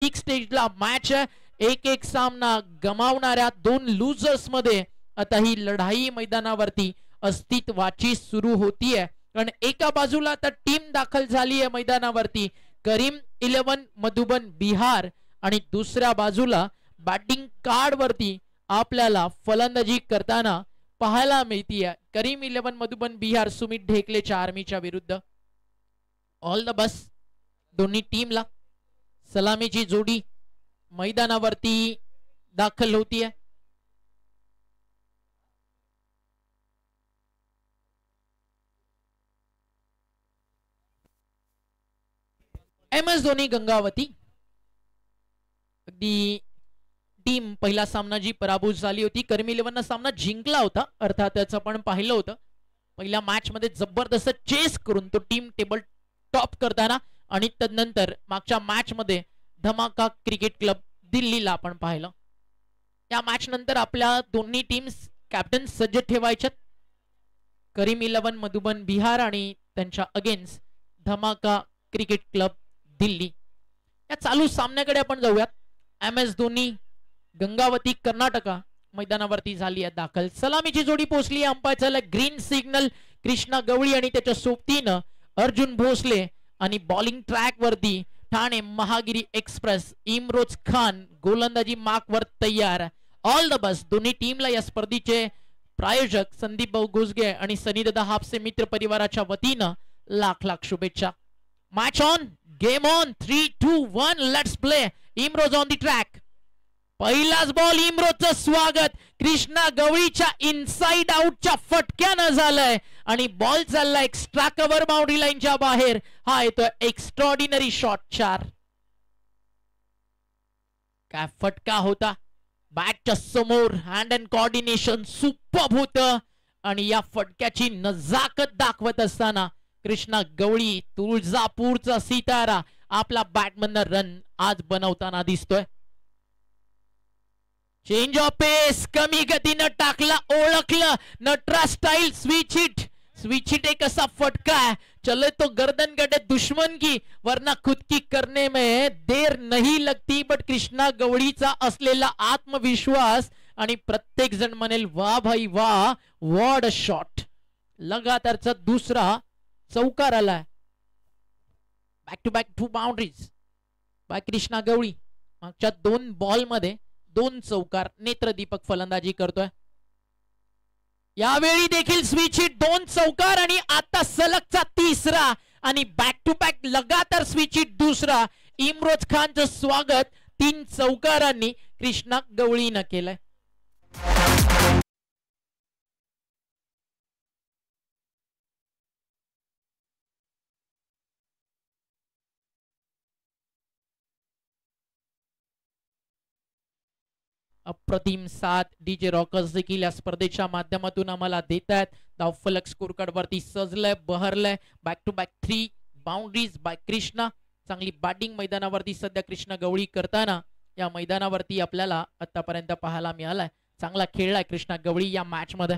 League स्टेजला match आहे. एक एक सामना गमावणाऱ्या दोन लुजर्स मध्ये आता ही लढाई मैदानावरती अस्तित्वाची सुरू होतीये. कारण एका बाजूला आता टीम दाखल झाली आहे मैदानावरती करीम 11 मधुबन बिहार आणि दुसऱ्या बाजूला बॅटिंग कार्ड वरती आपल्याला फलंदाजी करताना पाहायला मिळतीये करीम 11 मधुबन बिहार सुमित ढेकलेच्या आर्मीच्या विरुद्ध. ऑल द बेस्ट दोन्ही टीमला. सलामीची जोडी मैदानावरती दाखल होतीये. MS धोनी गंगावती. अगदी टीम पहिला सामना जी पराभूत झाली होती करीम 11 सामना जिंकला होता अर्थात त्याचं आपण पाहिलं होतं. पहिल्या मॅच मध्ये जबरदस्त चेस करून तो टीम टेबल टॉप करताना आणि तदनंतर मागच्या मॅच मध्ये धमाका क्रिकेट क्लब दिल्लीला आपण पाहिलं. या मॅच नंतर आपल्या दोन्ही टीम्स कॅप्टन सज्ज ठेवायच्यात. करीम 11 मधुबन बिहार आणि त्यांच्या अगेन्स्ट धमाका क्रिकेट क्लब दिल्ली. या चालू सामन्याकडे आपण जाऊयात. MS धोनी गंगावती कर्नाटका मैदानावरती झाली आहे दाखल. सलामीची जोडी पोहोचली आहे. अंपायर झाला ग्रीन सिग्नल कृष्णा गवळी आणि त्याच्या सोबतीनं अर्जुन भोसले आणि बॉलिंग ट्रॅक वरती ठाणे महागिरी एक्सप्रेस इमरोज खान गोलंदाजी मार्क वर तयार. ऑल द बेस्ट दोन्ही टीमला. या स्पर्धेचे प्रायोजक संदीप भाऊ गुजगे आणि सनीदादा हापसे मित्र परिवाराच्या वतीनं लाख लाख शुभेच्छा. Match on game on 3 2 1 let's play. Imroz on the track. पहिलाच बॉल इमरोजचं स्वागत कृष्णा गवळीच्या इनसाइड आउटच्या फटक्यानं झालंय आणि बॉल चालला एक्स्ट्रा कव्हर बाउंड्री लाईनच्या बाहेर. हा येतो एक्स्ट्रॉर्डिनरी शॉट 4. काय फटका होता. बॅटच्या समोर हँड अँड कोऑर्डिनेशन सुपर्ब होतं आणि या फटक्याची नजाकत दाखवत असताना कृष्णा गवळी तुळजापूरचा सितारा आपला बॅटमधनं रन आज बनवताना दिसतोय. चेंज ऑफ पेस कमी गतीनं टाकला. ओळखलं नटराज स्टाइल स्विच हिट एक ऐसा फटका है चले तो गर्दन गटे दुश्मन की वरना खुद की करने में देर नहीं लगती. बट कृष्णा गवळीचा असलेला आत्मविश्वास आणि प्रत्येक जण म्हणेल वा भाई वा व्हॉट अ शॉट. लगातारचा दुसरा चौकार आलाय. Back to back 2 boundaries by Krishna Gawali. मागच्या 2 बॉल मध्ये 2 चौकार. नेत्रदीपक फलंदाजी करतोय. यावेळी देखील स्विच हिट 2 चौकार आणि आता सलगचा तिसरा आणि बॅक टू बॅक लगातार स्विच हिट दुसरा. इमरोज खानचं स्वागत 3 चौकारांनी कृष्णा गवळीनं केलंय. अप्रतिम साथ डीजे रॉकर्स देखील या स्पर्धेच्या माध्यमातून आम्हाला देत आहेत. धावफलक स्कोर कार्ड वरती सजलंय बहरलंय. Back to back 3 boundaries by Krishna. चांगली बॅटिंग मैदानावरती सध्या कृष्णा गवळी करताना या मैदानावरती आपल्याला आतापर्यंत पाहायला मिळालाय. चांगला खेळलाय कृष्णा गवळी या मॅच मध्ये.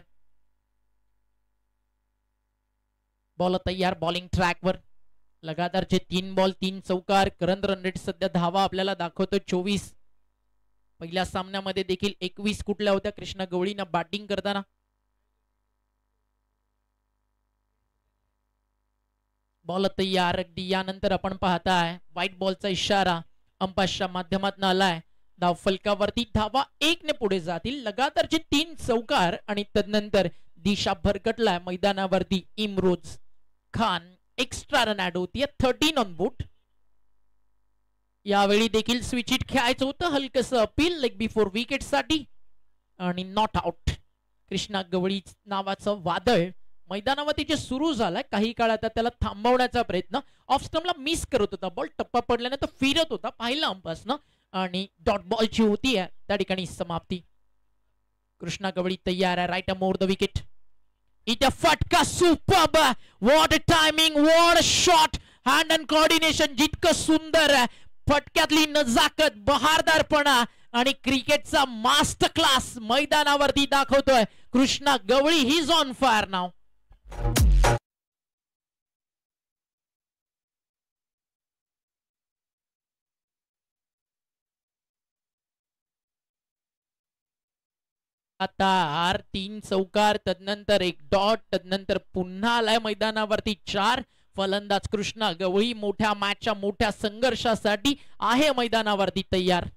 बॉल तयार बॉलिंग ट्रॅक वर. लगातारचे 3 बॉल 3 चौकार. करंट रन रेट सध्या धावा आपल्याला दाखवतो 24. पहिल्या सामन्यामध्ये देखील 21 कुठल्या होत्या कृष्णा गवळीनं बॅटिंग करताना. बॉल तयार. अगदी यानंतर आपण पाहताय व्हाईट बॉलचा इशारा अंपायरच्या माध्यमातून आलाय. धाव फलकावरती धावा 1 ने पुढे जातील. लगातारचे 3 चौकार आणि तदनंतर दिशा भरकटलाय मैदानावरती Imroz Khan. Extra run add होतीये 13 ऑन बोर्ड. यावेळी देखील स्विच हिट खेळायचं होतं. हलकस अपील लेग बिफोर विकेट साठी आणि नॉट आउट. कृष्णा गवळी नावाचं वादळ मैदानावरती जे सुरू झालंय काही काळ आता त्याला थांबवण्याचा प्रयत्न. ऑफ स्टंपला मिस करत होता बॉल. टप्पा पडल्याने तो फिरत होता पाहिलं अंपायरनं आणि डॉट बॉलची होती आहे त्या ठिकाणी समाप्ती. कृष्णा गवळी तयार आहे. Right more the wicket. इथे फटका superb. What a timing what a shot. Hand and coordination जितकं सुंदर आहे. फटक्यातली नजाकत बहारदारपणा आणि क्रिकेटचा मास्टर क्लास मैदानावरती दाखवतोय कृष्णा गवळी. ही इज ऑन फायर नाव. आता 3 चौकार, तदनंतर 1 डॉट, तदनंतर पुन्हा आलाय मैदानावरती 4. फलंदाज कृष्णा गवळी मोठ्या मॅचच्या मोठ्या संघर्षासाठी आहे मैदानावरती तयार.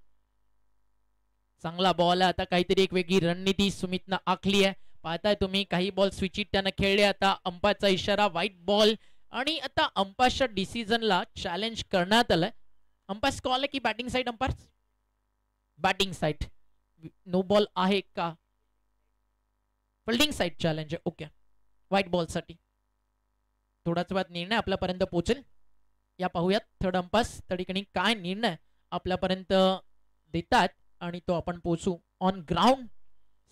चांगला बॉल आहे. आता काहीतरी एक वेगळी रणनीती सुमितनं आखली आहे. पाहताय तुम्ही काही बॉल स्विचिट त्यानं खेळले. आता अंपायरचा इशारा व्हाईट बॉल आणि आता अंपायरच्या डिसिजनला चॅलेंज करण्यात आलंय. अंपायर कॉल आहे की batting side? Umpire batting side. No ball आहे का? फिल्डिंग साइड चॅलेंज आहे. ओके, व्हाईट बॉल साठी थोडाच वेळात निर्णय आपल्यापर्यंत पोहोचेल. या पाहूयात थर्ड अंपायर्स त्या ठिकाणी काय निर्णय आपल्यापर्यंत देतात आणि तो आपण पोहोचू ऑन ग्राउंड.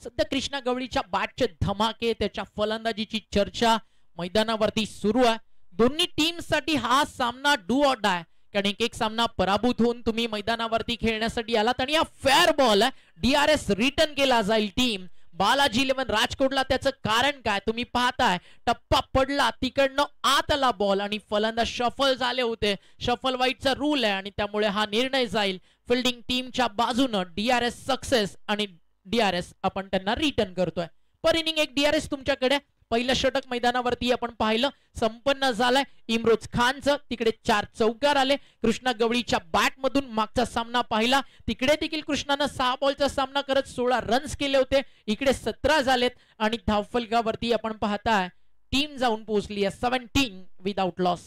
सध्या कृष्णा गवळीच्या बॅटचे धमाके, त्याच्या फलंदाजीची चर्चा मैदानावरती सुरू आहे. दोन्ही टीम साठी हा सामना डू ऑर डाय, कारण एक सामना पराभूत होऊन तुम्ही मैदानावरती खेळण्यासाठी आलात आणि हा फेअर बॉल आहे. DRS रिटर्न केला जाईल टीम बालाजी 11 राजकोटला. त्याचं कारण काय तुम्ही पाहताय, टप्पा पडला, तिकडनं आत आला बॉल आणि फलंदाज शफल झाले होते. शफल वाईटचा रूल आहे आणि त्यामुळे हा निर्णय जाईल फिल्डिंग टीमच्या बाजूनं. DRS सक्सेस आणि DRS आपण त्यांना रिटर्न करतोय. पर इनिंग एक DRS तुमच्याकडे. पहिलं षटक मैदानावरती आपण पाहिलं संपन्न झालंय. इम्रोज खानचं तिकडे 4 चौकार आले. कृष्णा गवळीच्या बॅट मधून मागचा सामना पाहिला, तिकडे देखील कृष्णानं 6 बॉलचा सामना करत 16 रन्स केले होते. इकडे 17 झालेत आणि धावफलकावरती आपण पाहताय टीम जाऊन पोहोचली आहे 17 विदाउट लॉस.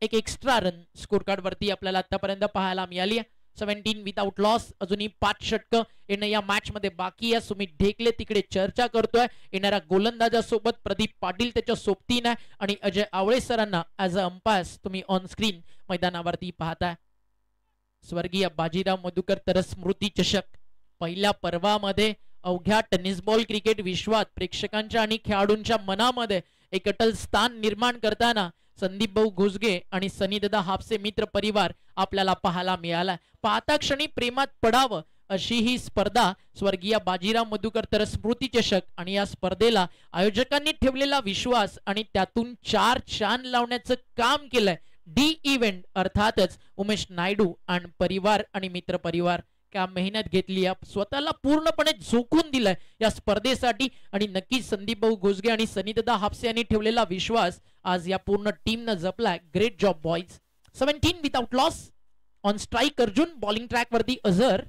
एक एक्स्ट्रा रन स्कोर कार्ड वरती आपल्याला आतापर्यंत पाहायला मिळाली आहे. 17 विदाउट लॉस. अजूनही 5 षटक येणं या मॅच मध्ये बाकी आहे. सुमित ढेकले तिकडे चर्चा करतोय येणाऱ्या गोलंदाजासोबत. प्रदीप पाटील त्याच्या सोबतीनं आहे आणि अजय आवळे सरांना ऍज अ अंपायर्स तुम्ही ऑन स्क्रीन मैदानावरती पाहताय. स्वर्गीय बाजीराव मधुकर तरस स्मृती चषक पहिल्या पर्वामध्ये अवघ्या टेनिस बॉल क्रिकेट विश्वात प्रेक्षकांच्या आणि खेळाडूंच्या मनामध्ये एक अटल स्थान निर्माण करताना संदीप भाऊ घोसगे आणि सनीदादा हापसे मित्र परिवार आपल्याला पाहायला मिळाला. पाहता क्षणी प्रेमात पडावं अशी ही स्पर्धा स्वर्गीय बाजीराव मधुकर तरस स्मृती चषक आणि या स्पर्धेला आयोजकांनी ठेवलेला विश्वास आणि त्यातून 4 चांद लावण्याचं काम केलंय डी इव्हेंट अर्थातच उमेश नायडू आणि परिवार आणि मित्र परिवार. क्या मेहनत घेतली, स्वतःला पूर्णपणे झोकून दिलंय या स्पर्धेसाठी आणि नक्कीच संदीप भाऊ घोसगे आणि सनीदादा हापसे यांनी ठेवलेला विश्वास आज या पूर्ण टीमनं जपलाय. Great job boys. 17 without loss. On strike Arjun, bowling track वरती अझर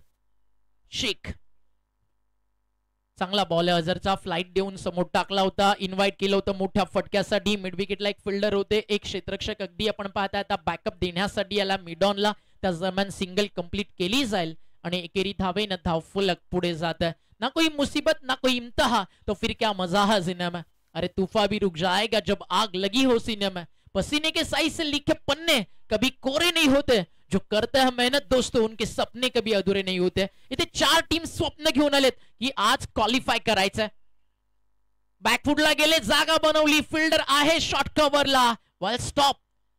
शेख. चांगला बॉल आहे अझरचा. फ्लाइट देऊन समोर टाकला होता, इन्व्हाइट केलं होतं मोठ्या फटक्यासाठी. मिड विकेटला एक फिल्डर होते, एक क्षेत्ररक्षक अगदी आपण पाहताय आता बॅकअप देण्यासाठी याला मिडॉनला. त्या दरम्यान सिंगल कंप्लीट केली जाईल आणि एकेरी धावेनं धावफलक पुढे जात है. ना कोई मुसीबत ना कोई इम्तहा तो फिर क्या मजा है जीने में. अरे तूफा भी रुक जाएगा जब आग लगी हो सीने में. पसीने के साई से लिखे पन्ने कभी कोरे नहीं होते. जो करते हैं मेहनत दोस्तों उनके सपने कभी अधूरे नहीं होते. इथे 4 टीम स्वप्न घेऊन आलेत की आज क्वालिफाय करायचंय. बॅकफुटला गेले, जागा बनवली, फिल्डर आहे शॉर्ट कव्हरला. वेल स्टॉप.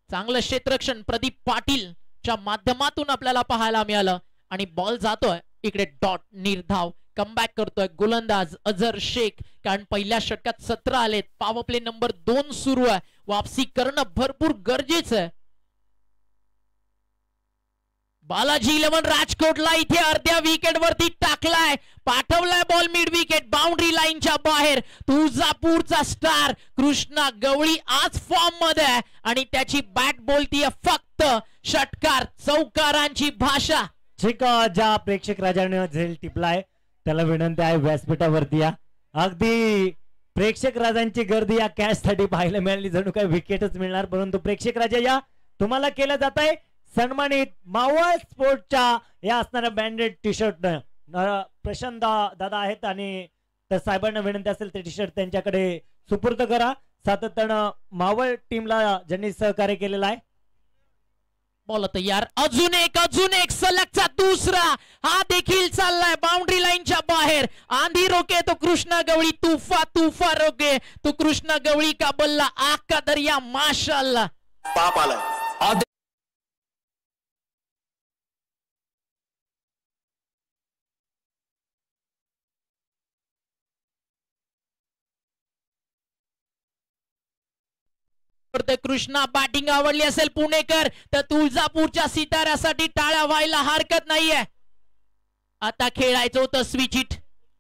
चांगलं क्षेत्ररक्षण प्रदीप पाटील च्या माध्यमातून आपल्याला पाहायला मिळालं आणि बॉल जातोय इकडे डॉट. निर्धाव कमबॅक करतोय गोलंदाज अझर शेख, कारण पहिल्या षटकात 17 आलेत. पॉवर प्ले नंबर 2 सुरू आहे. वापसी करणं भरपूर गरजेचं आहे. बालाजी 11 राजकोटला इथे अर्ध्या विकेट वरती टाकलाय, पाठवलाय बॉल मिड विकेट बाउंड्री लाईनच्या बाहेर. तुळजापूरचा स्टार कृष्णा गवळी आज फॉर्म मध्ये आहे आणि त्याची बॅट बोलतीये फक्त षटकार चौकारांची भाषा. ज्या प्रेक्षक राजाने झेल टिपलाय त्याला विनंती आहे व्यासपीठावरती या. अगदी प्रेक्षक राजांची गर्दी या कॅच साठी पाहायला मिळाली, जणू काय विकेटच मिळणार. परंतु प्रेक्षक राजा या तुम्हाला केलं जात आहे सन्मानित मावळ स्पोर्टच्या या असणाऱ्या बँडेड टी शर्ट प्रशांत दादा आहेत आणि त्या साहेबांना विनंती असेल ते टी शर्ट त्यांच्याकडे सुपूर्द करा. सातत्यानं मावळ टीमला ज्यांनी सहकार्य केलेलं आहे. बॉल तयार. अजून एक सलगचा दुसरा, हा देखील चाललाय बाउंड्री लाईनच्या बाहेर. आंधी रोके तो कृष्णा गवळी, तूफा रोके तो कृष्णा गवळी का बल्ला आग का दरिया माशाअल्लाह. पाप आलाय. कृष्णा बॅटिंग आवडली असेल पुणेकर तर तुळजापूरच्या सिताऱ्यासाठी टाळ्या व्हायला हरकत नाहीये. आता खेळायचं होतं स्विच इट.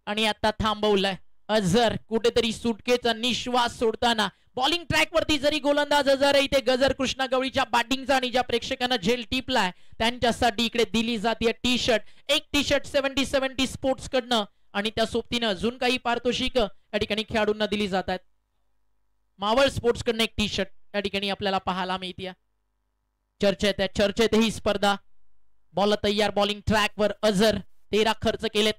आणि आता थांबवलाय अझर कुठेतरी सुटकेचा निश्वास सोडताना बॉलिंग ट्रॅक वरती जरी गोलंदाज अझर इथे गजर कृष्णा गवळीच्या बॅटिंगचा आणि ज्या प्रेक्षकांना झेल टिपलाय त्यांच्यासाठी इकडे दिली जाते टी शर्ट एक टी शर्ट 70-70 स्पोर्ट्स कडनं आणि त्या सोबतीनं अजून काही पारितोषिक या ठिकाणी खेळाडूंना दिली जातात मावळ स्पोर्ट्स कडनं एक टी शर्ट या ठिकाणी आपल्याला पाहायला मिळते चर्चेत ही स्पर्धा बॉल तयार बॉलिंग ट्रॅक वर अझर 13 खर्च केलेत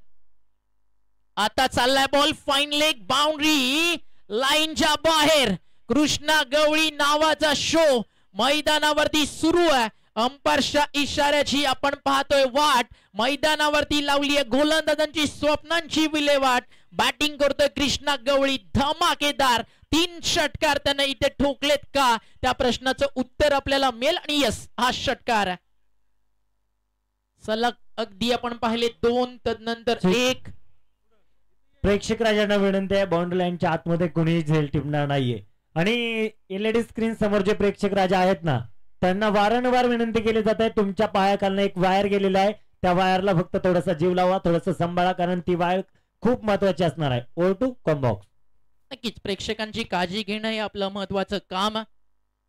आता चाललाय बॉल फाईन लेग बाउंड्री लाईनच्या बाहेर कृष्णा गवळी नावाचा शो मैदानावरती सुरू आहे अंपायरच्या इशाऱ्याची आपण पाहतोय वाट मैदानावरती लावली आहे गोलंदाजांची स्वप्नांची विल्हेवाट बॅटिंग करतोय कृष्णा गवळी धमाकेदार 3 षटकार त्याने इथे ठोकलेत का त्या प्रश्नाचं उत्तर आपल्याला मिळेल आणि यस हा षटकार आहे सलग अगदी आपण पाहिले 2 तदनंतर 1 प्रेक्षक राजांना विनंती आहे बाउंड्री लाईनच्या आतमध्ये कोणीही झेल टिपणार नाहीये आणि एलईडी स्क्रीन समोर जे प्रेक्षक राजा आहेत ना त्यांना वारंवार विनंती केली जात आहे तुमच्या पायाखालनं एक वायर गेलेला आहे त्या वायरला फक्त थोडासा जीव लावा थोडंसं सांभाळा कारण ती वायर खूप महत्वाची असणार आहे ओव्हर टू कॉम्बॉक्स नक्कीच प्रेक्षकांची काळजी घेणं हे आपलं महत्वाचं काम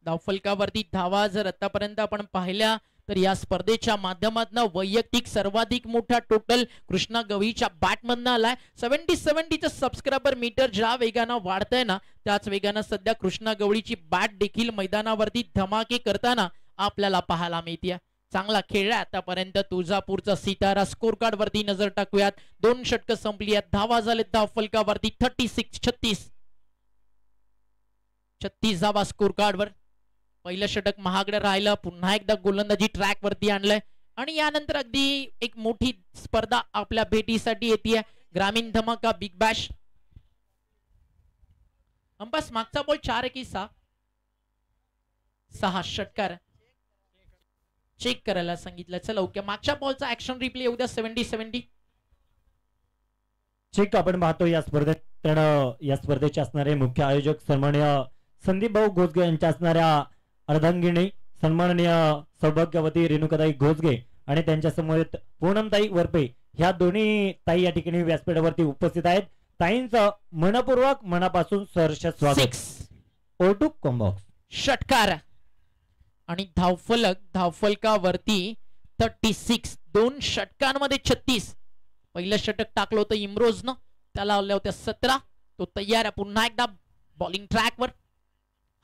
धावफलकावरती धावा जर आतापर्यंत आपण पाहिल्या तर या स्पर्धेच्या माध्यमातून वैयक्तिक सर्वाधिक मोठा टोटल कृष्णा गवळीच्या बॅटमधनं आलाय 70-70चं सबस्क्रायबर मीटर ज्या वेगानं वाढतंय ना त्याच वेगानं सध्या कृष्णा गवळीची बॅट देखील मैदानावरती धमाके करताना आपल्याला पाहायला मिळते चांगला खेळला आतापर्यंत तुळजापूरचा सितारा स्कोर कार्ड वरती नजर टाकूयात 2 षटकं संपली आहेत धावा झालेत धावफलकावरती 36 धावा स्कोर कार्ड वर पहिलं षटक महागडं राहिलं पुन्हा एकदा गोलंदाजी ट्रॅक वरती आणलंय आणि यानंतर अगदी एक मोठी स्पर्धा आपल्या भेटीसाठी येते ग्रामीण धमाका बिग बॅश अंपास मागचा बॉल 4-1-6 षटकार चेक करायला सांगितलं चला ओके मागच्या बॉलचा ऍक्शन रिप्ले येऊ द्या 70-70 चेक आपण पाहतो या स्पर्धेत या स्पर्धेचे असणारे मुख्य आयोजक सन्माननीय संदीप भाऊ घोसगे यांच्या असणाऱ्या अर्धांगिनी सन्माननीय सौभाग्यवती रेणुकाताई घोसगे आणि त्यांच्या समोर पूनमताई वरपे ह्या दोन्ही ताई या ठिकाणी व्यासपीठावरती उपस्थित आहेत ताईंचं मनपूर्वक मनापासून सहर्ष स्वागत ओव्हर टू कॉम्बॉक्स षटकार आणि धावफलकावरती 36 2 षटकांमध्ये 36 पहिलं षटक टाकलं होतं इम्रोजनं त्याला आल्या होत्या 17 तो तयार आहे पुन्हा एकदा बॉलिंग ट्रॅक वर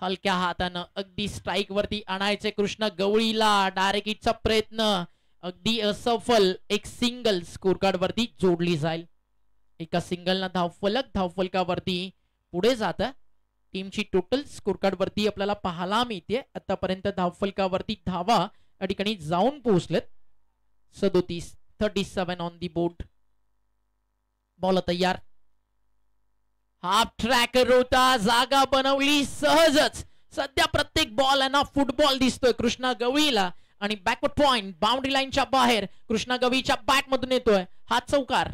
हलक्या हातानं अगदी स्ट्राईक वरती आणायचे कृष्णा गवळीला डायरेक्ट हिटचा प्रयत्न अगदी असफल एक सिंगल स्कोर कार्ड वरती जोडली जाईल एका सिंगलना धावफलकावरती पुढे जात टीमची टोटल स्कोर कार्ड वरती आपल्याला पाहायला मिळते आतापर्यंत धावफलकावरती धावा या ठिकाणी जाऊन पोहोचलेत 37 ऑन दी बोर्ड बॉल तयार हाफ ट्रॅकर होता जागा बनवली सहजच सध्या प्रत्येक बॉल आहे ना फुटबॉल दिसतोय कृष्णा गवळीला आणि बॅकवर्ड पॉइंट बाउंड्री लाईनच्या बाहेर कृष्णा गवळीच्या बॅट मधून येतोय हा चौकार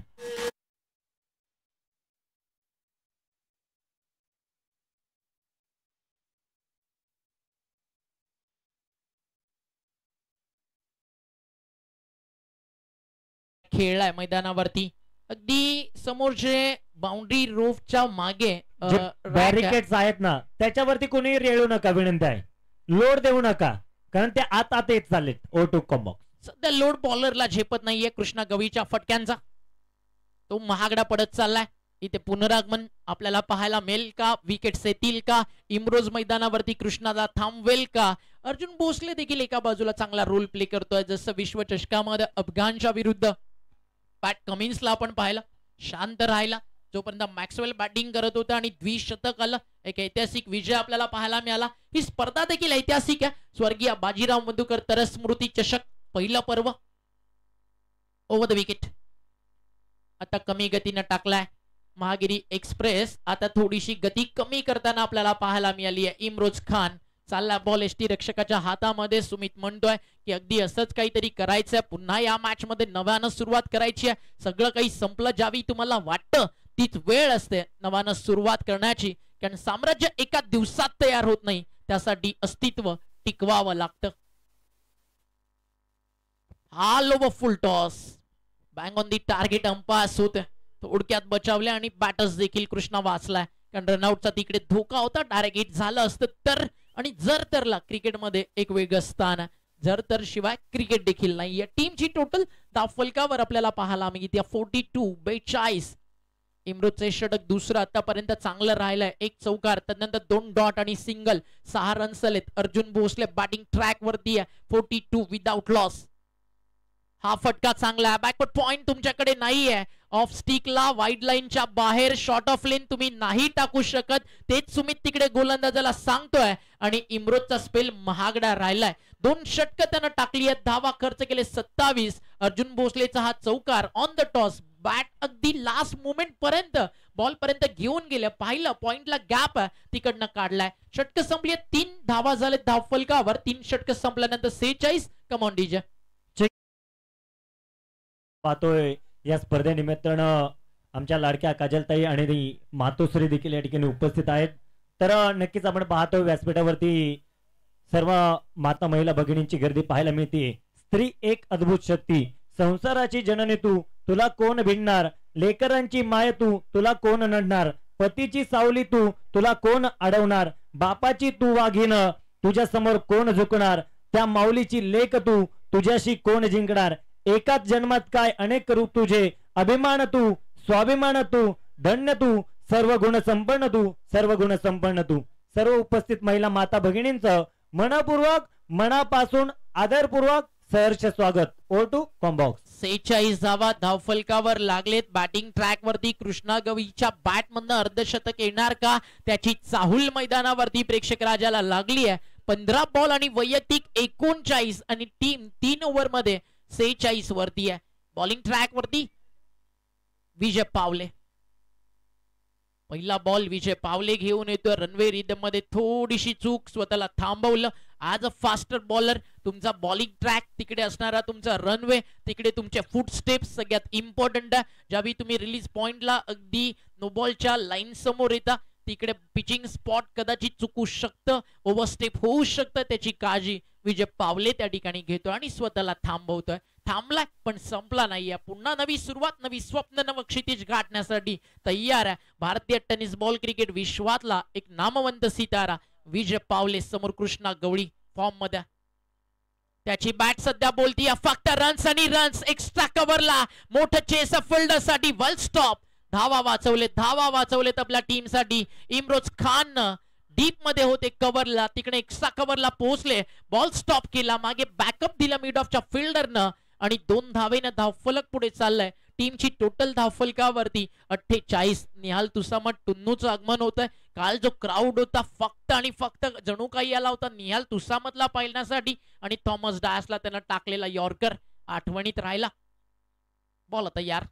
खेळलाय मैदानावरती अगदी समोरचे बाउंड्री रोफच्या मागे बॅरिकेड्स आहेत ना त्याच्यावरती कोणी रेळू नका विनंती आहे लोड देऊ नका कारण ते आत येत चाललेत ओव्हर टू कॉम्बॉक्स सध्या लोड बॉलरला झेपत नाहीये कृष्णा गवळीच्या फटक्यांचा तो महागडा पडत चाललाय इथे पुनरागमन आपल्याला पाहायला मिळेल का विकेट्स येतील का इम्रोज मैदानावरती कृष्णाला थांबवेल का अर्जुन भोसले देखील एका बाजूला चांगला रोल प्ले करतोय जसं विश्वचषकामध्ये अफगाणच्या विरुद्ध पॅट कमिन्सला आपण पाहिलं शांत राहिला जोपर्यंत मॅक्सवेल बॅटिंग करत होता आणि द्विशतक आलं एक ऐतिहासिक विजय आपल्याला पाहायला मिळाला ही स्पर्धा देखील ऐतिहासिक आहे स्वर्गीय बाजीराव मधुकर तरस स्मृती चषक पहिलं पर्व ओव्हर द विकेट आता कमी गतीने टाकलाय महागिरी एक्सप्रेस आता थोडीशी गती कमी करताना आपल्याला पाहायला मिळाली आहे इम्रोज खान चालला बॉल एसटी रक्षकाच्या हातामध्ये सुमित म्हणतोय की अगदी असंच काहीतरी करायचंय पुन्हा या मॅच मध्ये नव्यानं सुरुवात करायची आहे सगळं काही संपलं ज्यावेळी तुम्हाला वाटतं तीच वेळ असते नव्यानं सुरुवात करण्याची कारण साम्राज्य एका दिवसात तयार होत नाही त्यासाठी अस्तित्व टिकवावं लागतं हा low full toss bang on the target अंपास होत थोडक्यात बचावल्या आणि बॅटर्स देखील कृष्णा वाचलाय, कारण रनआउटचा तिकडे धोका होता. डायरेक्ट हिट झालं असतं तर, आणि जर तरला क्रिकेटमध्ये एक वेगळं स्थान आहे, जर तर शिवाय क्रिकेट देखील नाहीये. टीमची टोटल धावफलकावर आपल्याला पाहायला मिळते 42-42. इमरोजचे षटक दुसरं आतापर्यंत चांगलं राहिलंय, एक चौकार, त्यानंतर 2 डॉट आणि सिंगल, 6 रन्स आलेत. अर्जुन भोसले बॅटिंग ट्रॅक वरती आहे, 42 विदाउट लॉस. हा फटका चांगला आहे, बॅकवर्ड पॉइंट तुमच्याकडे नाहीये. ऑफ स्टिकला वाईड लाईनच्या बाहेर शॉर्ट ऑफ लेन तुम्ही नाही टाकू शकत, तेच सुमित तिकडे गोलंदाजाला सांगतोय. आणि इमरोजचा स्पेल महागडा राहिलाय, 2 षटकं त्यानं टाकली आहेत, धावा खर्च केले 27. अर्जुन भोसलेचा हा चौकार ऑन द टॉस, बॅट अगदी लास्ट मोमेंट पर्यंत बॉल पर्यंत घेऊन गेले, पाहिलं पॉइंटला गॅप आहे तिकडनं काढलाय. षटकं संपली, 3 धावा झालेत धावफलकावर. 3 षटकं संपल्यानंतर 46. Come on DJ. पाहतोय या स्पर्धेनिमित्तानं आमच्या लाडक्या काजलताई आणि मातोश्री देखील या ठिकाणी उपस्थित आहेत. तर नक्कीच आपण पाहतोय व्यासपीठावरती सर्व माता महिला भगिनींची गर्दी पाहायला मिळते. स्त्री एक अद्भुत शक्ती, संसाराची जननी तू, तुला कोण भिडणार, लेकरांची माय तू, तुला कोण नडणार, पतीची सावली तू, तुला कोण अडवणार, बापाची तू वाघीण, तुझ्या समोर कोण झुकणार, त्या माऊलीची लेक तू, तुझ्याशी कोण जिंकणार, एकाच जन्मात काय अनेक रूप तुझे, अभिमान तू, स्वाभिमान तू, धन्य तू, सर्व गुण संपन्न तू, सर्व गुण संपन्न तू. सर्व उपस्थित महिला माता भगिनींचं मनपूर्वक, मनापासून आदरपूर्वक सहर्ष स्वागत. O to combox. 46 धावा धावफलकावर लागलेत. बॅटिंग ट्रॅक वरती कृष्णा गवईच्या बॅट मधनं अर्धशतक येणार का, त्याची चाहूल मैदानावरती प्रेक्षक राजाला लागली आहे. 15 बॉल आणि वैयक्तिक 39 आणि टीम 3 ओव्हर मध्ये 46 वरती आहे. बॉलिंग ट्रॅक वरती विजय पावले, पहिला बॉल विजय पावले घेऊन येतोय. रनवे रिदम मध्ये थोडीशी चूक, स्वतःला थांबवलं. आज अ फास्टर बॉलर, तुमचा बॉलिंग ट्रॅक तिकडे असणारा तुमचा रनवे, तिकडे तुमचे फुट स्टेप्स सगळ्यात इम्पॉर्टंट आहे. ज्यावेळी तुम्ही रिलीज पॉइंटला अगदी नो बॉलच्या लाईन समोर येता, तिकडे पिचिंग स्पॉट कदाचित चुकू शकतं, ओव्हरस्टेप होऊ शकतं, त्याची काळजी विजय पावले त्या ठिकाणी घेतोय आणि स्वतःला थांबवतोय. थांबलाय पण संपला नाहीये, पुन्हा नवी सुरुवात, नवी स्वप्न, नव क्षितिज गाठण्यासाठी तयार आहे. भारतीय टेनिस बॉल क्रिकेट विश्वातला एक नामवंत सितारा विजय पावले समोर कृष्णा गवळी फॉर्म मध्ये. त्याची बॅट सध्या बोलतीये फक्त रन्स आणि रन्स. एक्स्ट्रा कव्हरला मोठं चेस फिल्डर साठी वेल स्टॉप. धावा वाचवलेत आपल्या टीम साठी. इम्रोज खान डीप मध्ये होते कव्हरला, तिकडे एक्स्ट्रा कव्हरला पोहोचले, बॉल स्टॉप केला, मागे बॅकअप दिला मिड ऑफच्या फिल्डरनं आणि 2 धावेनं धावफलक पुढे चाललाय. टीमची टोटल धावफलकावरती 48. निहाल तुसामत टुन्नूचं आगमन होतंय. काल जो क्राऊड होता फक्त आणि फक्त जणू काही आला होता निहाल तुसामतला पाहण्यासाठी, आणि थॉमस डायसला त्यानं टाकलेला यॉर्कर आठवणीत राहिला. बॉल आता यार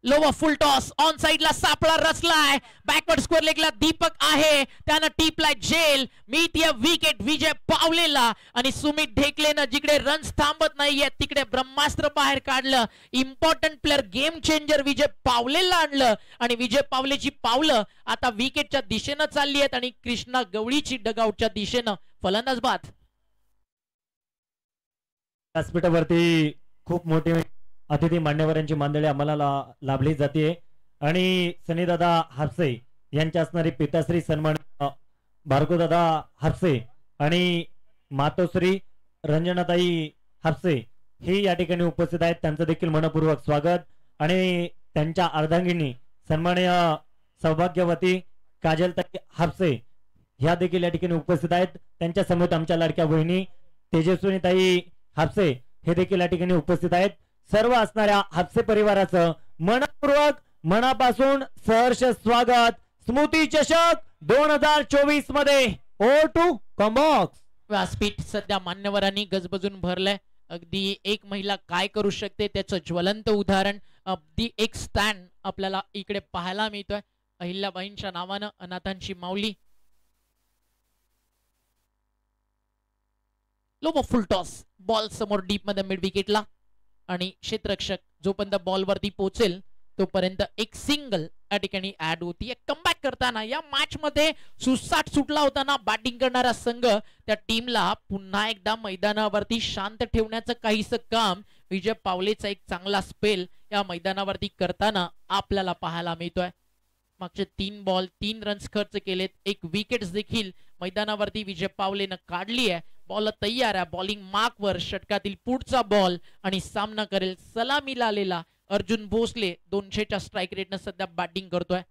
लोवर फुल टॉस, ऑन साइडला सापळा रचलाय, बॅकवर्ड स्क्वेअर लेगला दीपक आहे, त्यानं टिपलाय जेल. मिळतीये विकेट विजय पावलेला, आणि सुमित ढेकलेनं जिकडे रन्स थांबत नाहीये तिकडे ब्रह्मास्त्र बाहेर काढलं. इम्पॉर्टंट प्लेअर, गेम चेंजर विजय पावलेला आणलं, आणि विजय पावलेची पावलं आता विकेटच्या दिशेनं चालली आहेत आणि कृष्णा गवळीची डगआउटच्या दिशेनं फलंदाज बाद. व्यासपीठावरती खूप मोठे अतिथी मान्यवरांची मंडळी आम्हाला लाभली जाते, आणि सनीदादा हापसे यांच्या असणारी पिताश्री सन्मान भार्गवदादा हापसे आणि मातोश्री रंजनाताई हापसे ही या ठिकाणी उपस्थित आहेत. त्यांचं देखील मनपूर्वक स्वागत. आणि त्यांच्या अर्धांगिनी सन्माननीय सौभाग्यवती काजलताई हापसे ह्या देखील या ठिकाणी उपस्थित आहेत. त्यांच्या समोर आमच्या लाडक्या बहिणी तेजस्विनीताई हापसे हे देखील या ठिकाणी उपस्थित आहेत. सर्व असणाऱ्या हापसे परिवाराचं मनपूर्वक, मनापासून सहर्ष स्वागत. स्मृती चषक 2024 मध्ये ओ टू कॉम्बॉक्स. व्यासपीठ सध्या मान्यवरांनी गजबजून भरलंय. अगदी एक महिला काय करू शकते त्याचं ज्वलंत उदाहरण, अगदी एक स्टँड आपल्याला इकडे पाहायला मिळतोय. अहिल्याबाईंच्या नावानं अनाथांची माऊली. लो फुल टॉस, बॉल समोर डीप मध्ये मिड विकेटला, आणि क्षेत्ररक्षक जोपर्यंत बॉल वरती पोहोचेल तोपर्यंत एक सिंगल या ठिकाणी ऍड होती. कमबॅक करताना या मॅच मध्ये सुसाट सुटला होताना बॅटिंग करणारा संघ त्या टीमला पुन्हा एकदा मैदानावरती शांत ठेवण्याचं काहीसं काम विजय पावलेचा एक चांगला स्पेल या मैदानावरती करताना आपल्याला पाहायला मिळतोय. मागचे 3 बॉल 3 रन्स खर्च केलेत, 1 विकेट्स देखील मैदानावरती विजय पावलेनं काढली आहे. बॉल तयार आहे, बॉलिंग मार्कवर षटकातील पुढचा बॉल आणि सामना करेल सलामीला आलेला अर्जुन भोसले. 200च्या स्ट्राईक रेटनं सध्या बॅटिंग करतोय.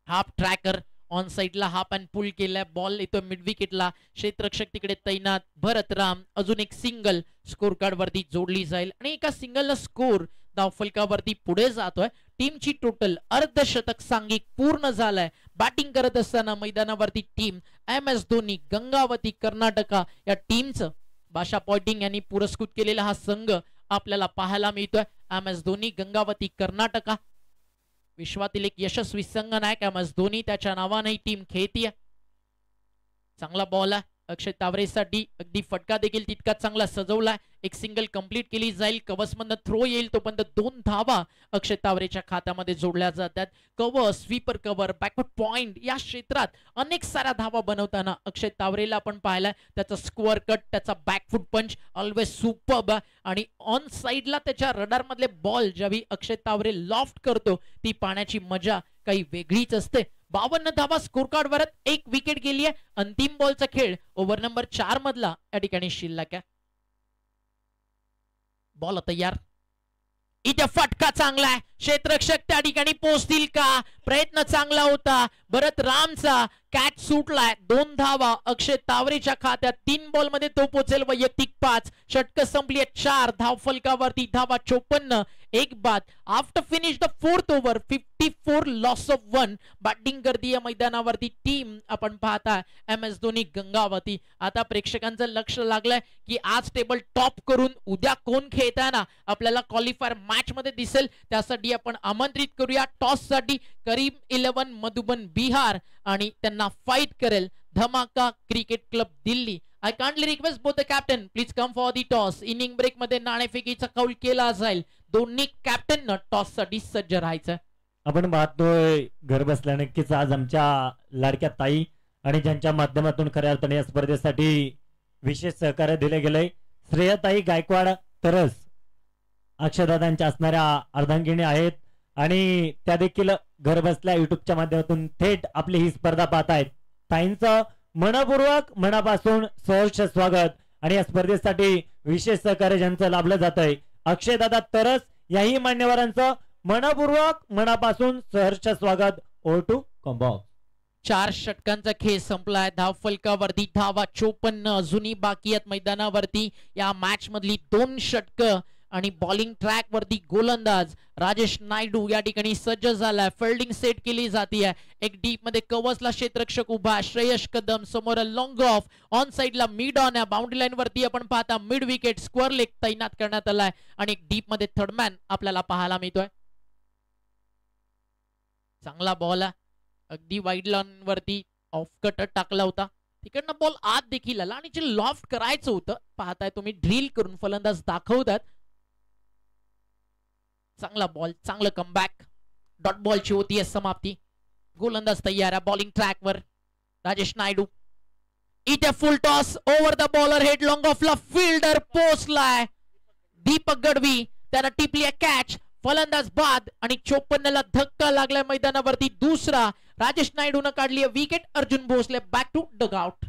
हाफ ट्रॅकर ऑन साइडला हाफ अँड पुल केलाय. बॉल येतोय मिड विकेटला, क्षेत्ररक्षक तिकडे तैनात. भरत राम अजून एक सिंगल स्कोर कार्ड वरती जोडली जाईल आणि एका सिंगलला स्कोर धावफलकावरती पुढे जातोय. टीमची टोटल अर्धशतक सांघिक पूर्ण झालाय. बॅटिंग करत असताना मैदानावरती टीम MS धोनी गंगावती कर्नाटका या टीमचं भाषा पॉइंटिंग यांनी पुरस्कृत केलेला हा संघ आपल्याला पाहायला मिळतोय. MS धोनी गंगावती कर्नाटका विश्वातील एक यशस्वी संघनायक MS धोनी त्याच्या नावाने ही टीम खेळतीये. चांगला बॉल आहे अक्षय तावरेसाठी, अगदी फटका देखील तितका चांगला सजवलाय. एक सिंगल कंप्लीट केली जाईल, कवचमधनं थ्रो येईल तोपर्यंत 2 धावा अक्षय तावरेच्या खात्यामध्ये जोडल्या जातात. Cover, sweeper cover, backward point या क्षेत्रात अनेक साऱ्या धावा बनवताना अक्षय तावरेला आपण पाहिलाय. त्याचा स्क्वेअर कट, त्याचा बॅकफुट पंच ऑलवेज सुपर्ब आणि ऑन साइडला त्याच्या रडार मधले बॉल ज्यावेळी अक्षय तावरे लॉफ्ट करतो ती पाहण्याची मजा काही वेगळीच असते. 52 धावा स्कोर कार्ड वरत, 1 विकेट गेली आहे. अंतिम बॉलचा खेळ ओव्हर नंबर 4 मधला या ठिकाणी शिल्लक आहे. बॉल तयार, इथे फटका चांगला आहे, क्षेत्ररक्षक त्या ठिकाणी पोहोचतील का? प्रयत्न चांगला होता भरत रामचा, कॅच सुटलाय. 2 धावा अक्षय तावरेच्या खात्यात. 3 बॉल मध्ये तो पोहोचेल वैयक्तिक 5. षटक संपली 4 धाव फलकावरती, धावा 54, 1 बाद. After finish the 4th over 54 loss of 1. Batting करती या मैदानावरती टीम आपण पाहता MS धोनी गंगावती. आता प्रेक्षकांचं लक्ष लागलंय की आज टेबल टॉप करून उद्या कोण खेळताना आपल्याला क्वालिफायर मॅच मध्ये दिसेल. त्यासाठी आपण आमंत्रित करूया टॉस साठी करीम 11 मधुबन बिहार आणि त्यांना फाइट करेल धमाका cricket club Delhi. I kindly request both the captain please come for the toss. Inning break मध्ये नाणेफेकीचा कौल केला जाईल. दोन्ही कॅप्टन टॉस साठी सज्ज राहायचं. आपण पाहतोय घर बसल्या नक्कीच आज आमच्या लाडक्या ताई आणि ज्यांच्या माध्यमातून खऱ्या अर्थाने या स्पर्धेसाठी विशेष सहकार्य दिले गेले श्रेयताई गायकवाड तरस अक्षयदादांच्या असणाऱ्या अर्धांगिनी आहेत आणि त्या देखील घर बसल्या युट्यूबच्या माध्यमातून थेट आपली ही स्पर्धा पाहतायत. ताईंचं मनपूर्वक मनापासून सहर्ष स्वागत आणि या स्पर्धेसाठी विशेष सहकार्य ज्यांचं लाभलं जात आहे अक्षयदादा तरस याही मान्यवरांचं मनपूर्वक मनापासून सहर्ष स्वागत. O to combox. 4 षटकांचा खेळ संपलाय. धाव फलकावरती धावा 54 अजूनही बाकी आहेत मैदानावरती. या मॅच मधली 2 षटक आणि बॉलिंग ट्रॅक वरती गोलंदाज राजेश नायडू या ठिकाणी सज्ज झालाय. फिल्डिंग सेट केली जाते. एक डीप मध्ये कवचला क्षेत्ररक्षक उभा, श्रेयस कदम समोर लॉंग ऑफ, ऑन साइडला मिड ऑन आहे. बाउंड्री लाईन वरती आपण पाहता मिड विकेट स्क्वेअर लेग तैनात करण्यात आलाय आणि एक डीप मध्ये थर्डमॅन आपल्याला पाहायला मिळतोय. चांगला बॉल आहे, अगदी वाईड लॉन वरती ऑफ कट टाकला होता. तिकडनं बॉल आत देखील आला आणि जे लॉफ्ट करायचं होतं पाहताय तुम्ही ड्रिल करून फलंदाज दाखवतात. चांगला बॉल, चांगलं कमबॅक. डॉट बॉलची होती समाप्ती. गोलंदाज तयार आहे बॉलिंग ट्रॅक वर राजेश नायडू. इथे full toss over the bowler head long ऑफला फिल्डर पोचलाय. दीपक गडवी त्याला टिपली कॅच. फलंदाज बाद आणि 54 ला धक्का लागलाय मैदानावरती. दुसरा राजेश नायडूनं काढली wicket. Arjun Bhosale back to dugout.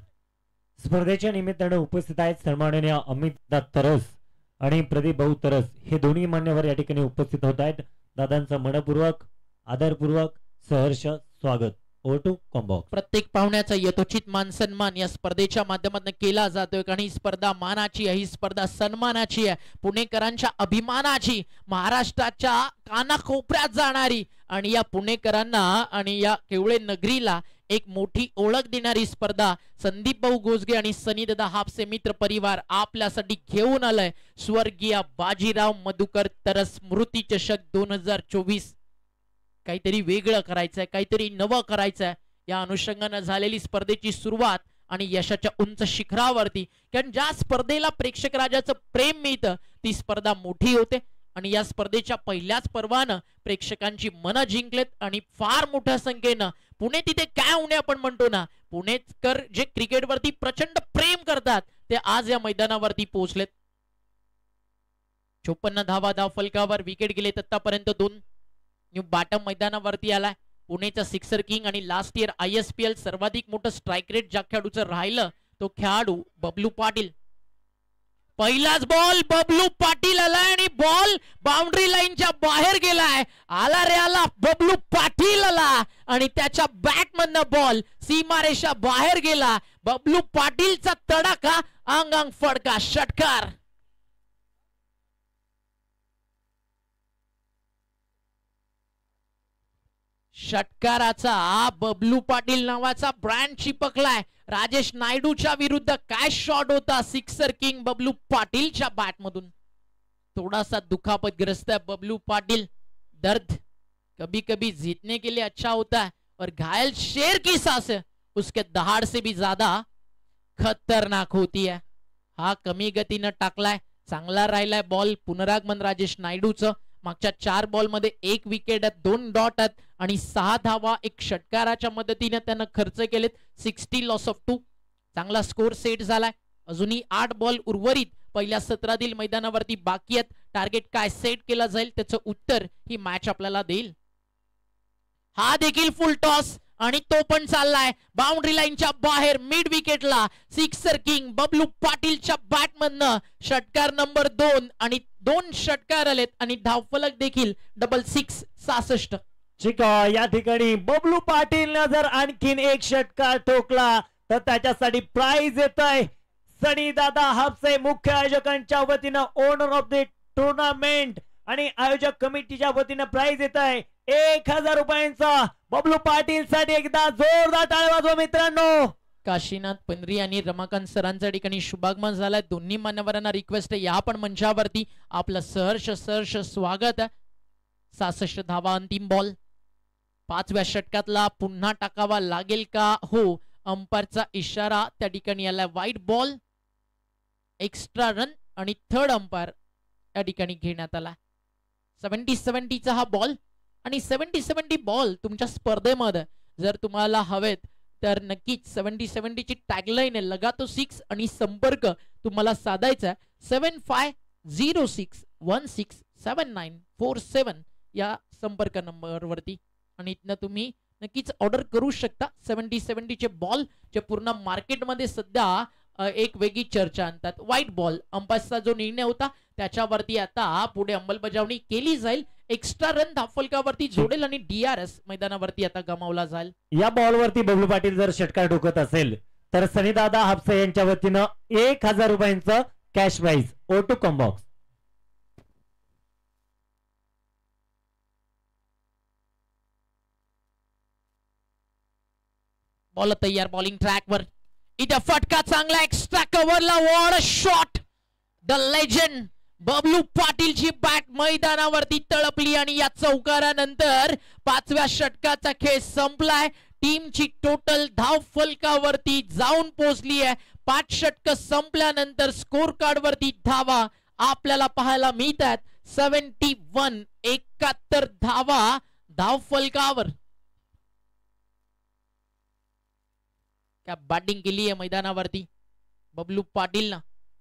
स्पर्धेच्या निमित्ताने उपस्थित आहेत सन्माननीय अमित तरस आणि प्रदीप भाऊ तरस हे दोन्ही मान्यवर या ठिकाणी उपस्थित होत आहेत. दादांचं मनपूर्वक आदरपूर्वक सहर्ष स्वागत. O to combox. प्रत्येक पाहुण्याचा यथोचित मान सन्मान या स्पर्धेच्या माध्यमातून केला जातोय कारण ही स्पर्धा मानाची आहे, ही स्पर्धा सन्मानाची आहे, पुणेकरांच्या अभिमानाची, महाराष्ट्राच्या कानाकोपऱ्यात जाणारी आणि या पुणेकरांना आणि या केवळे नगरीला एक मोठी ओळख देणारी स्पर्धा. संदीप भाऊ गोसगे आणि सनीदादा हापसे मित्र परिवार आपल्यासाठी घेऊन आलाय स्वर्गीय बाजीराव मधुकर तरस स्मृती चषक 2024. काहीतरी वेगळं करायचंय, काहीतरी नवं करायचंय. या अनुषंगाने झालेली स्पर्धेची सुरुवात आणि यशाच्या उंच शिखरावरती, कारण ज्या स्पर्धेला प्रेक्षक राजाचं प्रेम मिळतं ती स्पर्धा मोठी होते आणि या स्पर्धेच्या पहिल्याच पर्वानं प्रेक्षकांची मनं जिंकलेत आणि फार मोठ्या संख्येनं पुणे तिथे काय होणे आपण म्हणतो ना, पुणेकर जे क्रिकेटवरती प्रचंड प्रेम करतात ते आज या मैदानावरती पोहोचलेत. 54 धावा धाव फलकावर. विकेट गेलेत आतापर्यंत 2. न्यू बॉटम मैदानावरती आलाय. पुणेचा सिक्सर किंग आणि लास्ट इयर ISPL सर्वाधिक मोठं स्ट्राईक रेट ज्या खेळाडूचं राहिलं तो खेळाडू बबलू पाटील. पहिलाच बॉल बबलू पाटील आलाय आणि बॉल बाउंड्री लाईनच्या बाहेर गेलाय. आला रे आला बबलू पाटील आला आणि त्याच्या बॅट मधनं बॉल सीमारेषा बाहेर गेला. बबलू पाटीलचा तडाखा, अंग अंग फडका, षटकार. षटकाराचा बबलू पाटील नावाचा ब्रँड चिपकलाय. राजेश नायडूच्या विरुद्ध काय शॉट होता सिक्सर किंग बबलू पाटीलच्या बॅट मधून. थोडासा दुखापतग्रस्त है बबलू पाटिल. दर्द कभी कभी जीतने के लिए अच्छा होता है और घायल शेर की सांस उसके दहाड़ से भी ज्यादा खतरनाक होती है. हा कमी गतीनं टाकलाय. चांगला राहिलाय बॉल. पुनरागमन राजेश नायडूचं. मागच्या 4 बॉल मध्ये 1 विकेट आहेत, 2 डॉट आहेत आणि 6 धावा एक षटकाराच्या मदतीने त्यानं खर्च केलेत. 60 लॉस ऑफ 2. चांगला स्कोर सेट झालाय. अजूनही 8 बॉल उर्वरित पहिल्या सत्रातील मैदानावरती बाकी आहेत. टार्गेट काय सेट केला जाईल त्याचं उत्तर ही मॅच आपल्याला देईल. हा देखील फुल टॉस आणि तो पण चाललाय बाउंड्री लाईनच्या बाहेर मिड विकेटला. सिक्सर किंग बबलू पाटीलच्या बॅटमधनं षटकार नंबर 2 आणि 2 षटकार आलेत आणि धावफलक देखील डबल 6 66. या ठिकाणी बबलू पाटीलने जर आणखीन एक षटकार ठोकला तर त्याच्यासाठी प्राइज येत आहे सनी दादा हापसे मुख्य आयोजकांच्या वतीनं ओनर ऑफ द टुर्नामेंट आणि आयोजक कमिटीच्या वतीनं प्राइज येत आहे 1000 रुपयांचा. बबलू पाटील साठी एकदा जोरदार टाळ्या वाजवा मित्रांनो. काशीनाथ पंधरी आणि रमाकांत सरांच्या ठिकाणी शुभागमन झालाय. दोन्ही मान्यवरांना रिक्वेस्ट आहे या पण मंचावरती आपलं सहर्ष स्वागत आहे. 66 धावा अंतिम बॉल. 5व्या षटकातला पुन्हा टाकावा लागेल का? हो, अंपायरचा इशारा त्या ठिकाणी आलाय. वाईट बॉल, एक्स्ट्रा रन आणि थर्ड अंपायर या ठिकाणी घेण्यात आला. 70-70 चा हा बॉल आणि 70-70 बॉल तुमच्या स्पर्धेमध्ये जर तुम्हाला हवेत तर नक्कीच 70-70 ची टॅगलाईन आहे लगातो 6 आणि संपर्क तुम्हाला साधायचा 7506167947 या संपर्क नंबर वरती आणि इथनं तुम्ही नक्कीच ऑर्डर करू शकता. 70-70 चे बॉल जे पूर्ण मार्केटमध्ये सध्या एक वेगळी चर्चा आणतात. व्हाईट बॉल अंपायरचा जो निर्णय होता त्याच्यावरती आता पुढे अंमलबजावणी केली जाईल. एक्स्ट्रा रन धावफलकावरती जोडेल आणि DRS मैदानावरती आता गमावला जाईल. या बॉलवरती बबलू पाटील जर षटकार ठोकत असेल तर सनीदादा हापसे यांच्या वतीनं 1000 रुपयांचं कॅश प्राइज. ओ टू कम बॉक्स. बॉल तयार. बॉलिंग ट्रॅकवर इथे फटका चांगला एक्स्ट्रा कव्हरला. What a shot. The legend Bablu पाटीलची बॅट मैदानावरती तळपली आणि या चौकारानंतर 5व्या षटकाचा खेळ संपलाय. टीमची टोटल धाव फलकावरती जाऊन पोहोचली आहे. 5 षटक संपल्यानंतर स्कोर कार्ड वरती धावा आपल्याला पाहायला मिळत आहेत 71. 71 धावा धाव फलकावर. क्या बॅटिंग केली आहे मैदानावरती बबलू पाटीलनं.